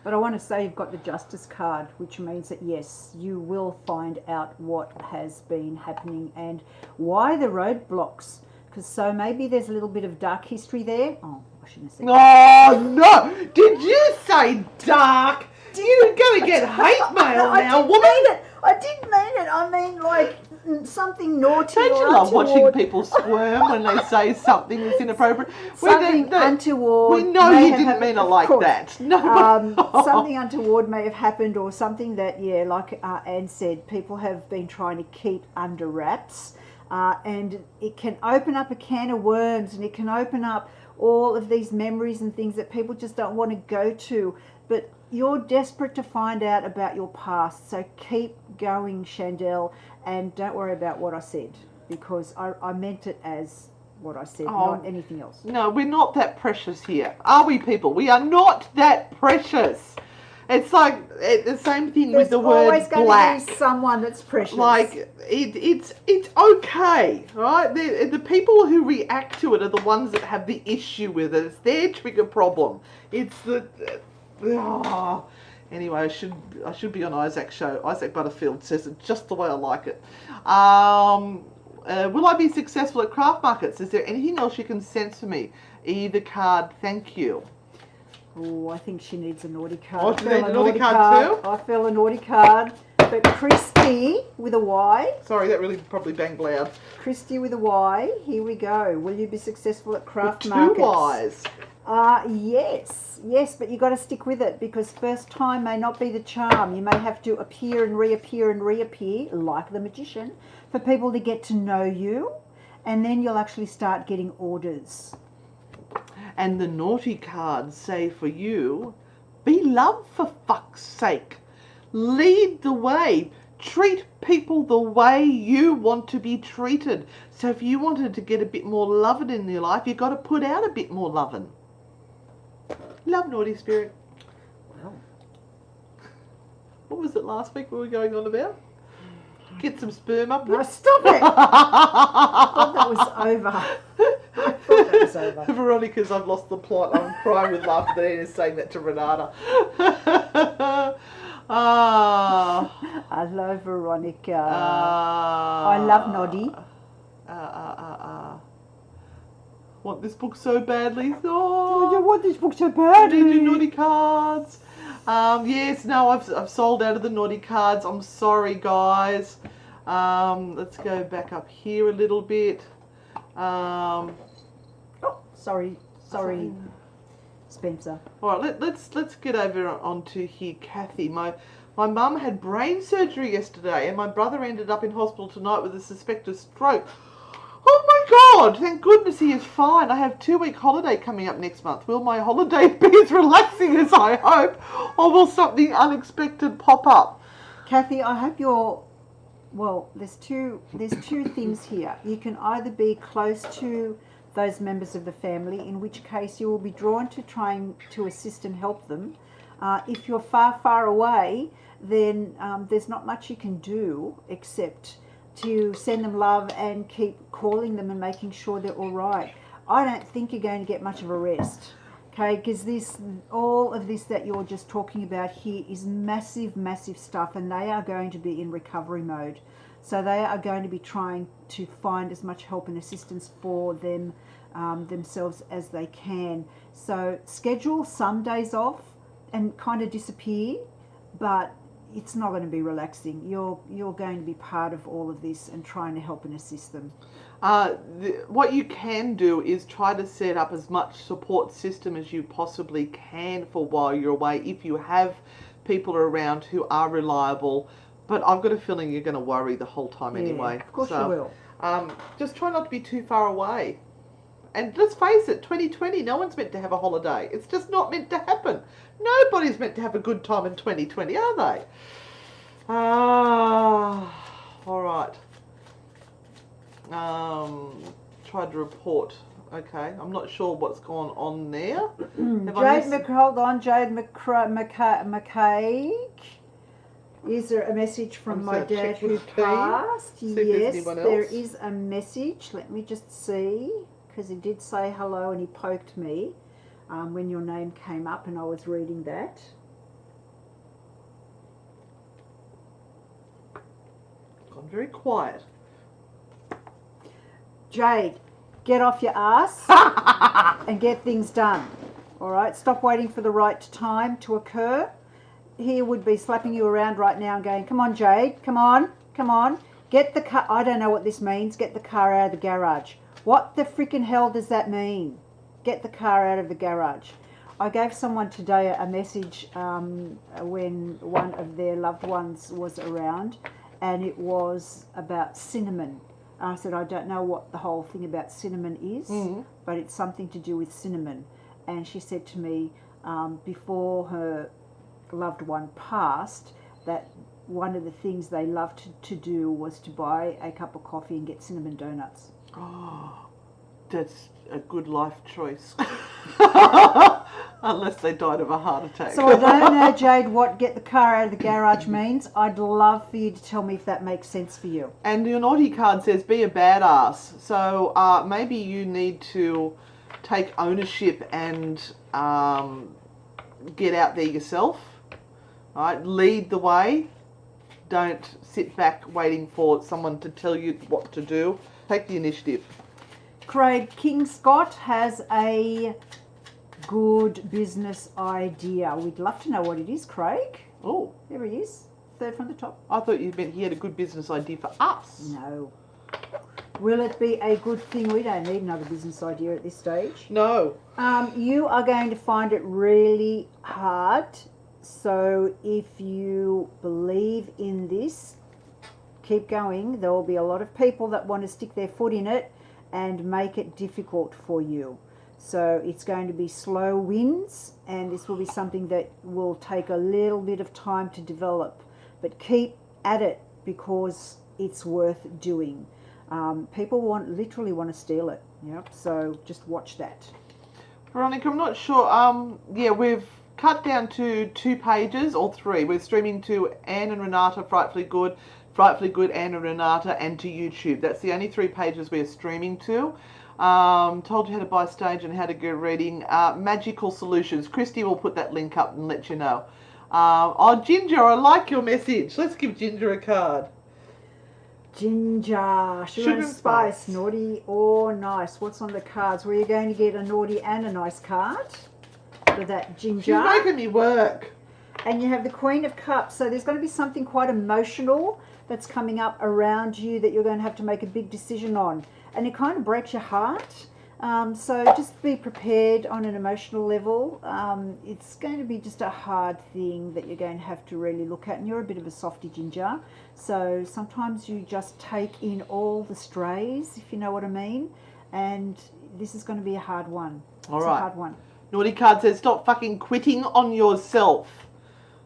But I want to say you've got the Justice card, which means that yes, you will find out what has been happening and why the roadblocks. Because so maybe there's a little bit of dark history there. Oh, I shouldn't have said that. Oh no! Did you say dark? You're going to get hate mail now, woman. I didn't mean it. I mean like something naughty. Don't you or love untoward. watching people squirm when they say something that's inappropriate? Something untoward. We know may you have didn't happened, mean it of like course. that. No. Something untoward may have happened, or something that, yeah, like Anne said, people have been trying to keep under wraps, and it can open up a can of worms, and it can open up all of these memories and things that people just don't want to go to. But you're desperate to find out about your past, so keep going, Chandel, and don't worry about what I said, because I meant it as what I said, Oh. not anything else. No, we're not that precious here, are we, people? We are not that precious. It's like the same thing with the word always going black. to be someone that's precious. Like it's okay, right? The people who react to it are the ones that have the issue with it. It's their trigger problem. It's the anyway. I should be on Isaac's show. Isaac Butterfield says it just the way I like it. Will I be successful at craft markets? Is there anything else you can sense for me? Either card, thank you. Oh, I think she needs a naughty card. Oh, she needs a naughty card too? I feel a naughty card. But Christy with a Y. Sorry, that really probably banged loud. Christy with a Y. Here we go. Will you be successful at craft With markets? 2 Ys. Yes, but you've got to stick with it because first time may not be the charm. You may have to appear and reappear like the magician for people to get to know you, and then you'll actually start getting orders. And the naughty cards say for you, be loved for fuck's sake. Lead the way. Treat people the way you want to be treated. So if you wanted to get a bit more loving in your life, you've got to put out a bit more loving. Love, naughty spirit. Well, what was it last week we were going on about? Get some sperm up. no, stop it. I thought that was over. Veronica's, I've lost the plot. I'm crying with laughter that Anna's saying that to Renata. Hello, Veronica. I love Noddy. Want this book so badly. Oh, you Oh, want this book so I badly. need your naughty cards. Yes, no, I've sold out of the naughty cards. I'm sorry, guys. Let's go back up here a little bit. Oh, sorry, Spencer. All right, let's get over onto here, Kathy. My mum had brain surgery yesterday, and my brother ended up in hospital tonight with a suspected stroke. Oh my God! Thank goodness he is fine. I have 2-week holiday coming up next month. Will my holiday be as relaxing as I hope, or will something unexpected pop up? Kathy, I hope you're. Well, there's two things here. You can either be close to those members of the family, in which case you will be drawn to trying to assist and help them. If you're far, far away, then there's not much you can do except to send them love and keep calling them and making sure they're all right. I don't think you're going to get much of a rest, okay? Because all of this that you're just talking about here is massive, massive stuff, and they are going to be in recovery mode. So they are going to be trying to find as much help and assistance for them themselves as they can. So schedule some days off and kind of disappear, but it's not going to be relaxing. You're going to be part of all of this and trying to help and assist them. What you can do is try to set up as much support system as you possibly can for while you're away, if you have people around who are reliable. But I've got a feeling you're going to worry the whole time anyway. Of course you will. Just try not to be too far away. And let's face it, 2020, no one's meant to have a holiday. It's just not meant to happen. Nobody's meant to have a good time in 2020, are they? All right. Tried to report. Okay, I'm not sure what's gone on there. Hold on, Jade McCaig. Is there a message from my dad who passed? Yes, there is a message. Let me just see, because he did say hello and he poked me when your name came up and I was reading that. Gone very quiet. Jade, get off your ass and get things done. All right, stop waiting for the right time to occur. He would be slapping you around right now and going, come on, Jade, come on, get the car. I don't know what this means. Get the car out of the garage. What the freaking hell does that mean? Get the car out of the garage. I gave someone today a message when one of their loved ones was around, and it was about cinnamon. I said, I don't know what the whole thing about cinnamon is, but it's something to do with cinnamon. And she said to me, before her loved one passed, that one of the things they loved to do was to buy a cup of coffee and get cinnamon donuts. Oh, That's a good life choice. Unless they died of a heart attack. So I don't know, Jade, what get the car out of the garage means. I'd love for you to tell me if that makes sense for you. And your naughty card says be a badass. So maybe you need to take ownership and get out there yourself. Right? Lead the way. Don't sit back waiting for someone to tell you what to do. Take the initiative. Craig, King Scott has a good business idea. We'd love to know what it is, Craig. Oh. There he is. Third from the top. I thought you meant he had a good business idea for us. No. Will it be a good thing? We don't need another business idea at this stage. No. You are going to find it really hard. So if you believe in this, keep going. There will be a lot of people that want to stick their foot in it and make it difficult for you. So it's going to be slow wins, and this will be something that will take a little bit of time to develop. But keep at it because it's worth doing. People literally want to steal it. Yep. So just watch that. Veronica, I'm not sure. Yeah, we've cut down to 2 pages or 3. We're streaming to Anne and Renata, Frightfully Good, Anne and Renata, and to YouTube. That's the only 3 pages we're streaming to. Told you how to buy stage and how to go reading. Magical Solutions. Christy will put that link up and let you know. Oh, Ginger, I like your message. Let's give Ginger a card. Ginger, sugar and spice, naughty or nice. What's on the cards? Were you going to get a naughty and a nice card for that Ginger? She's making me work. And you have the Queen of Cups. So there's going to be something quite emotional that's coming up around you that you're going to have to make a big decision on. And it kind of breaks your heart. So just be prepared on an emotional level. It's going to be just a hard thing that you're going to have to really look at. And you're a bit of a softy, Ginger. So sometimes you just take in all the strays, if you know what I mean. And this is going to be a hard one. All it's right. a hard one. Naughty card says stop fucking quitting on yourself.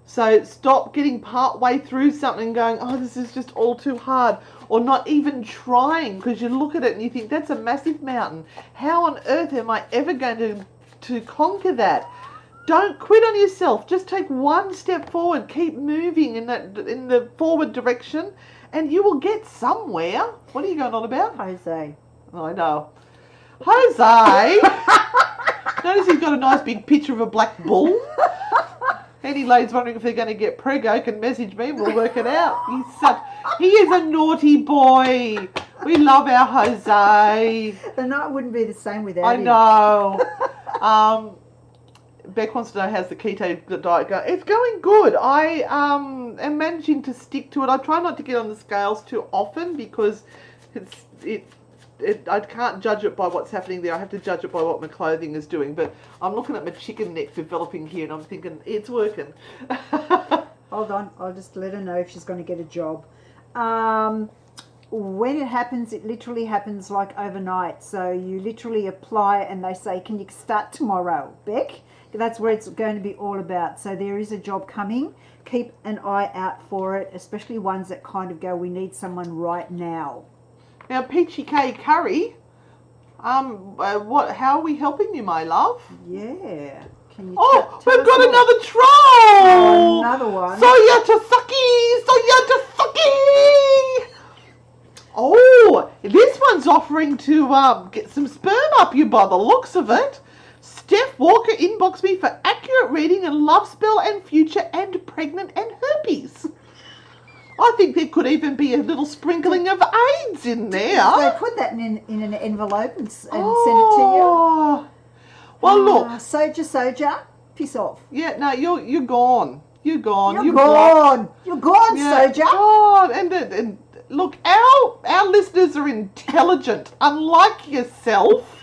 So stop getting part way through something and going, oh, this is just all too hard. Or not even trying, because you look at it and you think, that's a massive mountain. How on earth am I ever going to conquer that? Don't quit on yourself. Just take one step forward. Keep moving in the forward direction, and you will get somewhere. What are you going on about? Jose. Oh, I know. Jose! Notice he's got a nice big picture of a black bull. Any ladies wondering if they're going to get prego can message me. We'll work it out. He is a naughty boy. We love our Jose. The night wouldn't be the same without him. I know. Beck wants to know how's the keto diet going. It's going good. I am managing to stick to it. I try not to get on the scales too often because I can't judge it by what's happening there. I have to judge it by what my clothing is doing. But I'm looking at my chicken neck developing here and I'm thinking, it's working. Hold on, I'll just let her know if she's going to get a job. When it happens, it literally happens like overnight. So you literally apply and they say, can you start tomorrow, Beck? That's where it's going to be all about. So there is a job coming. Keep an eye out for it, especially ones that kind of go, we need someone right now. Now, Peachy K. Curry, how are we helping you, my love? Yeah. Can you we've got more? another troll! Another one. Soya Tasaki! Oh, this one's offering to get some sperm up you by the looks of it. Steph Walker inboxed me for accurate reading and love spell and future and pregnant and herpes. I think there could even be a little sprinkling of AIDS in there. They put that in an envelope and send it to you. Well, look. Soja, piss off. Yeah, no, you're gone. You're gone. You're gone. You're gone, yeah. Soja. Oh, and look, our listeners are intelligent, unlike yourself.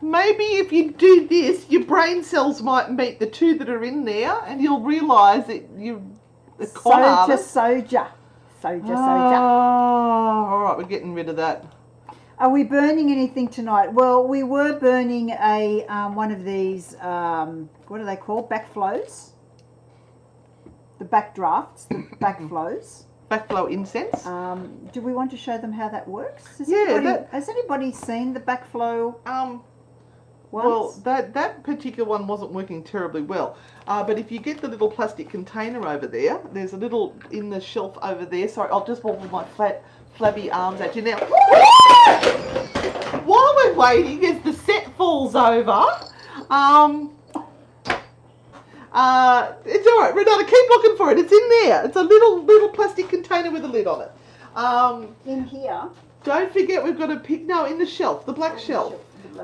Maybe if you do this, your brain cells might meet the 2 that are in there, and you'll realise that you. Soja. All right, we're getting rid of that. Are we burning anything tonight? Well, we were burning a one of these. What are they called? Backflows. The backdrafts. The backflows. backflow incense. Do we want to show them how that works? Has anybody seen the backflow? Well, that particular one wasn't working terribly well. But if you get the little plastic container over there, there's a little in the shelf over there. Sorry, I'll just walk with my flabby arms at you now. While we're waiting, as the set falls over, it's all right, Renata. Keep looking for it. It's in there. It's a little plastic container with a lid on it. In here. Don't forget, we've got to pick. No, in the shelf, the black shelf.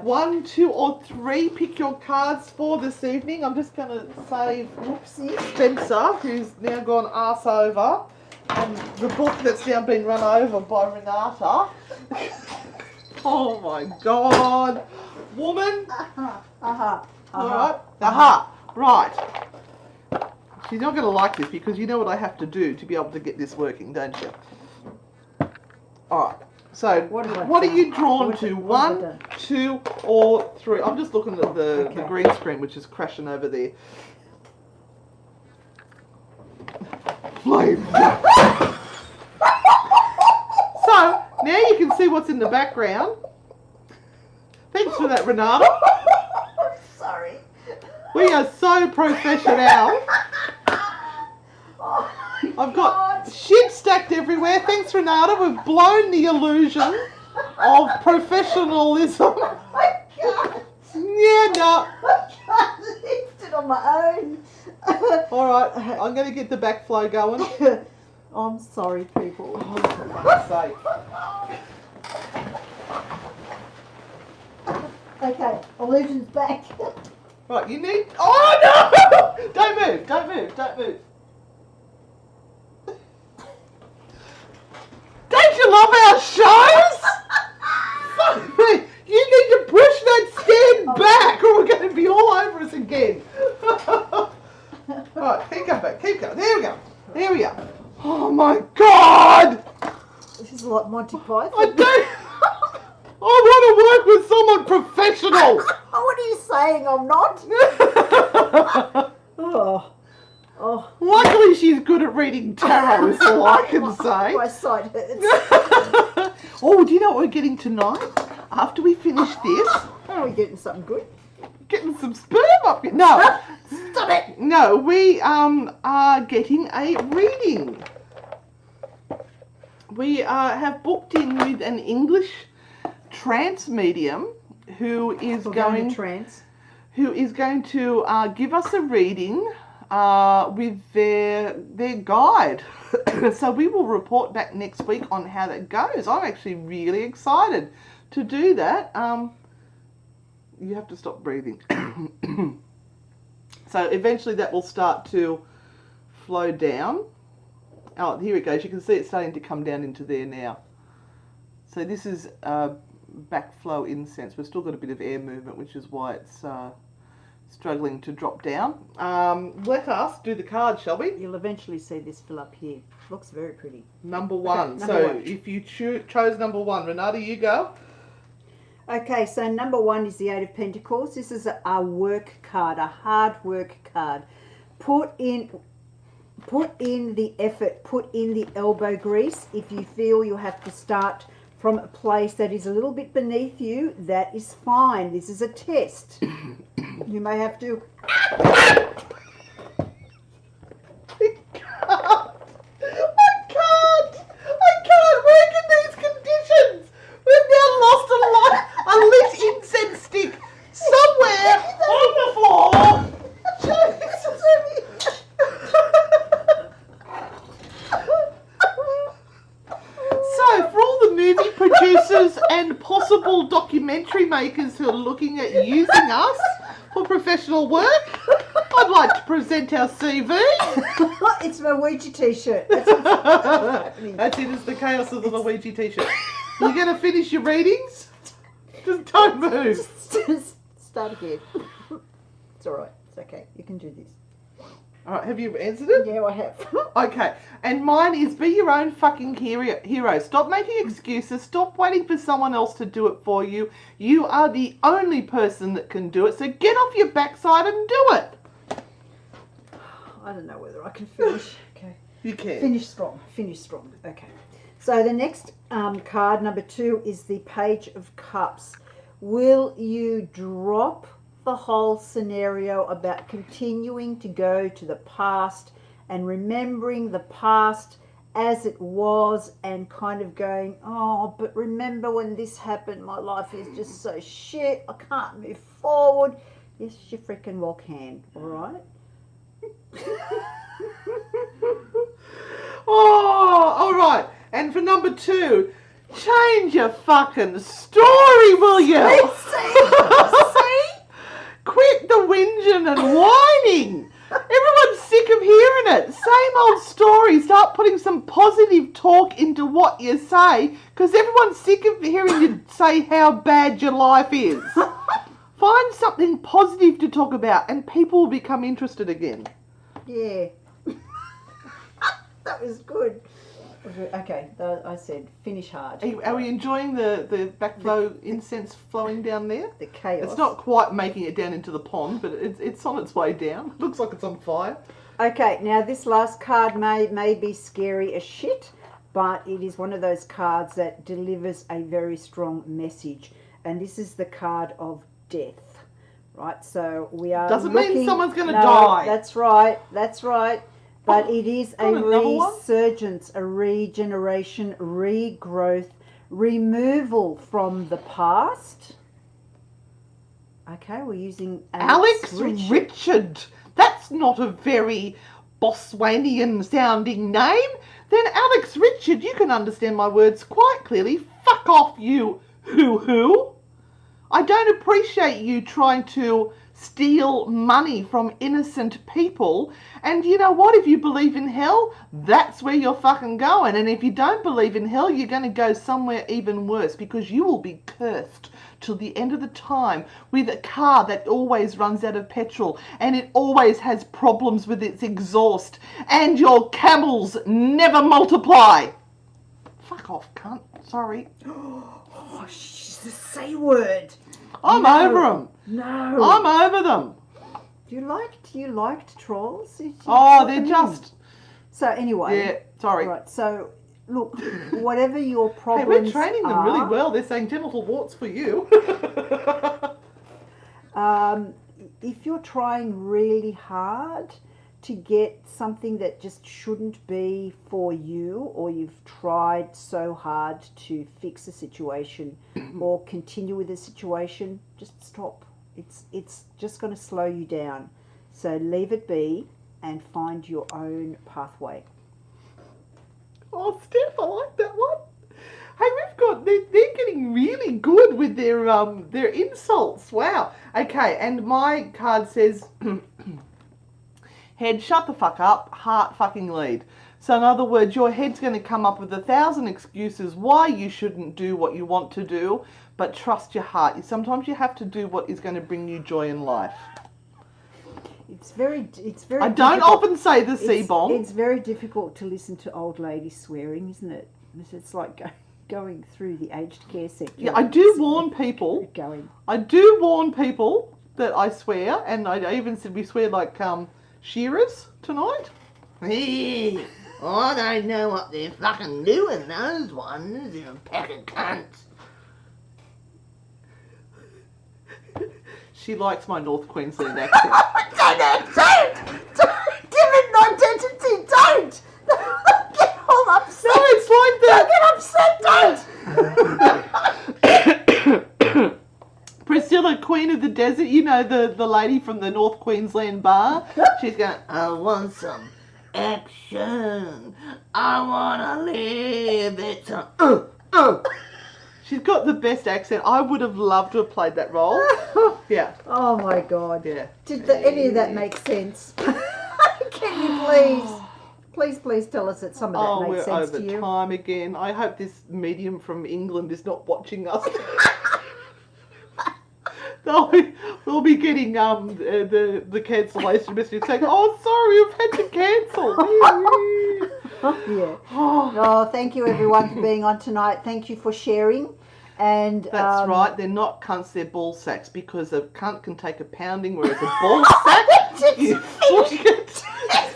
1, 2, or 3. Pick your cards for this evening. I'm just going to save Spencer, who's now gone arse over, and the book that's now been run over by Renata. Oh my God, woman! Right. She's not going to like this because you know what I have to do to be able to get this working, don't you? All right. So, what are you drawn to? 1, 2, or 3? I'm just looking at the green screen, which is crashing over there. Flame. So, now you can see what's in the background. Thanks for that, Renata. Sorry. We are so professional. I've got shit stacked everywhere. Thanks, Renata. We've blown the illusion of professionalism. I can't. Yeah, no. I can't lift it on my own. All right, I'm going to get the backflow going. I'm sorry, people. Oh, for fuck's sake. Okay, illusion's back. Right, you need... Oh, no! Don't move, don't move, don't move. Don't you love our shows? Fuck me. You need to push that stand back or we're going to be all over us again. Right, keep going. There we go. There we go. Oh my God. This is like Monty Python. I want to work with someone professional. What are you saying? I'm not? Oh. Luckily she's good at reading tarot, is all I can say. My sight hurts. Oh, do you know what we're getting tonight? After we finish this? Are we getting something good? Getting some sperm up here. No. Stop it. No, we are getting a reading. We have booked in with an English trance medium who is going to give us a reading with their guide. So we will report back next week on how that goes. I'm actually really excited to do that. You have to stop breathing. So eventually that will start to flow down. Oh, here it goes. You can see it starting to come down into there now. So this is backflow incense. We've still got a bit of air movement, which is why it's struggling to drop down. Let us do the card, shall we? You'll eventually see this fill up here. Looks very pretty. Number 1. Okay, so if you chose number 1, Renata, you go. Okay, so number 1 is the Eight of Pentacles. This is a work card, a hard work card. Put in the effort, put in the elbow grease. If you feel you have to start from a place that is a little bit beneath you, that is fine. This is a test. You may have to... I can't work in these conditions. We've now lost a lit incense stick somewhere on the floor. So, for all the movie producers and possible documentary makers who are looking at using us for professional work, I'd like to present our CV. It's my Ouija t-shirt. That's happening. That's it, it's the chaos of the Luigi t-shirt. You're going to finish your readings? Just don't move. Just start again. It's alright. It's okay. You can do this. Alright, have you answered it? Yeah, I have. Okay. And mine is be your own fucking hero. Stop making excuses. Stop waiting for someone else to do it for you. You are the only person that can do it. So get off your backside and do it. I don't know whether I can finish. Okay. You can. Finish strong. Finish strong. Okay. So the next card, number 2, is the Page of Cups. Will you drop the whole scenario about continuing to go to the past and remembering the past as it was and kind of going, oh, but remember when this happened, my life is just so shit, I can't move forward. Yes, you freaking well can, all right? Oh, all right. And for number 2, change your fucking story, will you? See? Quit the whinging and whining. Everyone's sick of hearing it. Same old story. Start putting some positive talk into what you say, because everyone's sick of hearing you say how bad your life is. Find something positive to talk about and people will become interested again. Yeah. That was good. Okay, I said finish hard. Are we enjoying the backflow incense flowing down there? The chaos. It's not quite making it down into the pond, but it's on its way down. Looks like it's on fire. Okay, now this last card may be scary as shit, but it is one of those cards that delivers a very strong message. And this is the card of death. Right, so we are Doesn't looking, mean someone's going to die. That's right. But it is a one? resurgence, a regeneration, regrowth, removal from the past. Okay, we're using Alex Richard. That's not a very Botswanian sounding name. Then Alex Richard, you can understand my words quite clearly. Fuck off, you hoo-hoo. I don't appreciate you trying to steal money from innocent people. And you know what? If you believe in hell, that's where you're fucking going. And if you don't believe in hell, you're going to go somewhere even worse, because you will be cursed till the end of the time with a car that always runs out of petrol and it always has problems with its exhaust and your camels never multiply. Fuck off, cunt. Sorry. Oh, she's the C word. I'm over them. No. I'm over them. Do you like trolls? Oh, they're just... So anyway. Yeah, sorry. Right, so look, whatever your Hey, problems we're training them really well. They're saying genital warts for you. If you're trying really hard to get something that just shouldn't be for you, or you've tried so hard to fix a situation or continue with a situation, just stop. It's just going to slow you down. So leave it be and find your own pathway. Oh, Steph, I like that one. Hey, they're getting really good with their insults. Wow. Okay, and my card says, head, shut the fuck up, heart fucking lead. So in other words, your head's going to come up with 1,000 excuses why you shouldn't do what you want to do, but trust your heart. Sometimes you have to do what is going to bring you joy in life. It's very. I don't often say the C-bomb. It's very difficult to listen to old ladies swearing, isn't it? It's like going through the aged care sector. Yeah, I do warn people. I do warn people that I swear, and I even said we swear like shearers tonight. Hey, I don't know what they're fucking doing, those ones. They're a pack of cunts. She likes my North Queensland accent. Don't give it an identity. Don't get all upset. No, it's like Don't get upset. Don't. Priscilla, Queen of the Desert. You know the lady from the North Queensland bar. She's going, I want some action. I wanna live. It's a She's got the best accent. I would have loved to have played that role. Yeah. Oh my God. Yeah. Did any of that make sense? Can you please tell us that some of that made sense to you? Oh, we're over time again. I hope this medium from England is not watching us. We'll be getting the cancellation message saying, "Oh, sorry, we've had to cancel." Yeah. Oh, thank you everyone for being on tonight. Thank you for sharing. And that's right. They're not cunts. They're ball sacks, because a cunt can take a pounding, whereas a ball sack,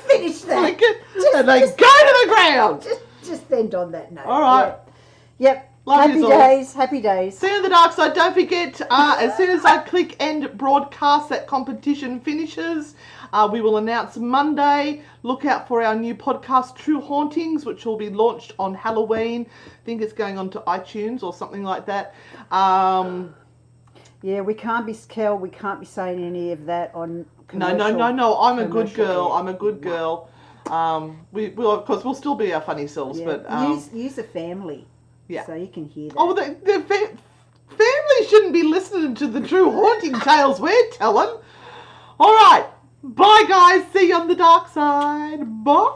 Finish that. and they go to the ground. Just end on that note. All right. Yep. Love Happy yous all. days. Happy days. See you on the dark side. Don't forget, as soon as I click end broadcast, that competition finishes. We will announce Monday. Look out for our new podcast, True Hauntings, which will be launched on Halloween. I think it's going on to iTunes or something like that. Yeah, we can't be Kel. We can't be saying any of that on. No. I'm a good girl. I'm a good girl. We'll of course we'll still be our funny selves, Yeah. but use the family. Yeah. So you can hear that. Oh, the family shouldn't be listening to the true haunting tales we're telling. All right. Bye, guys. See you on the dark side. Bye.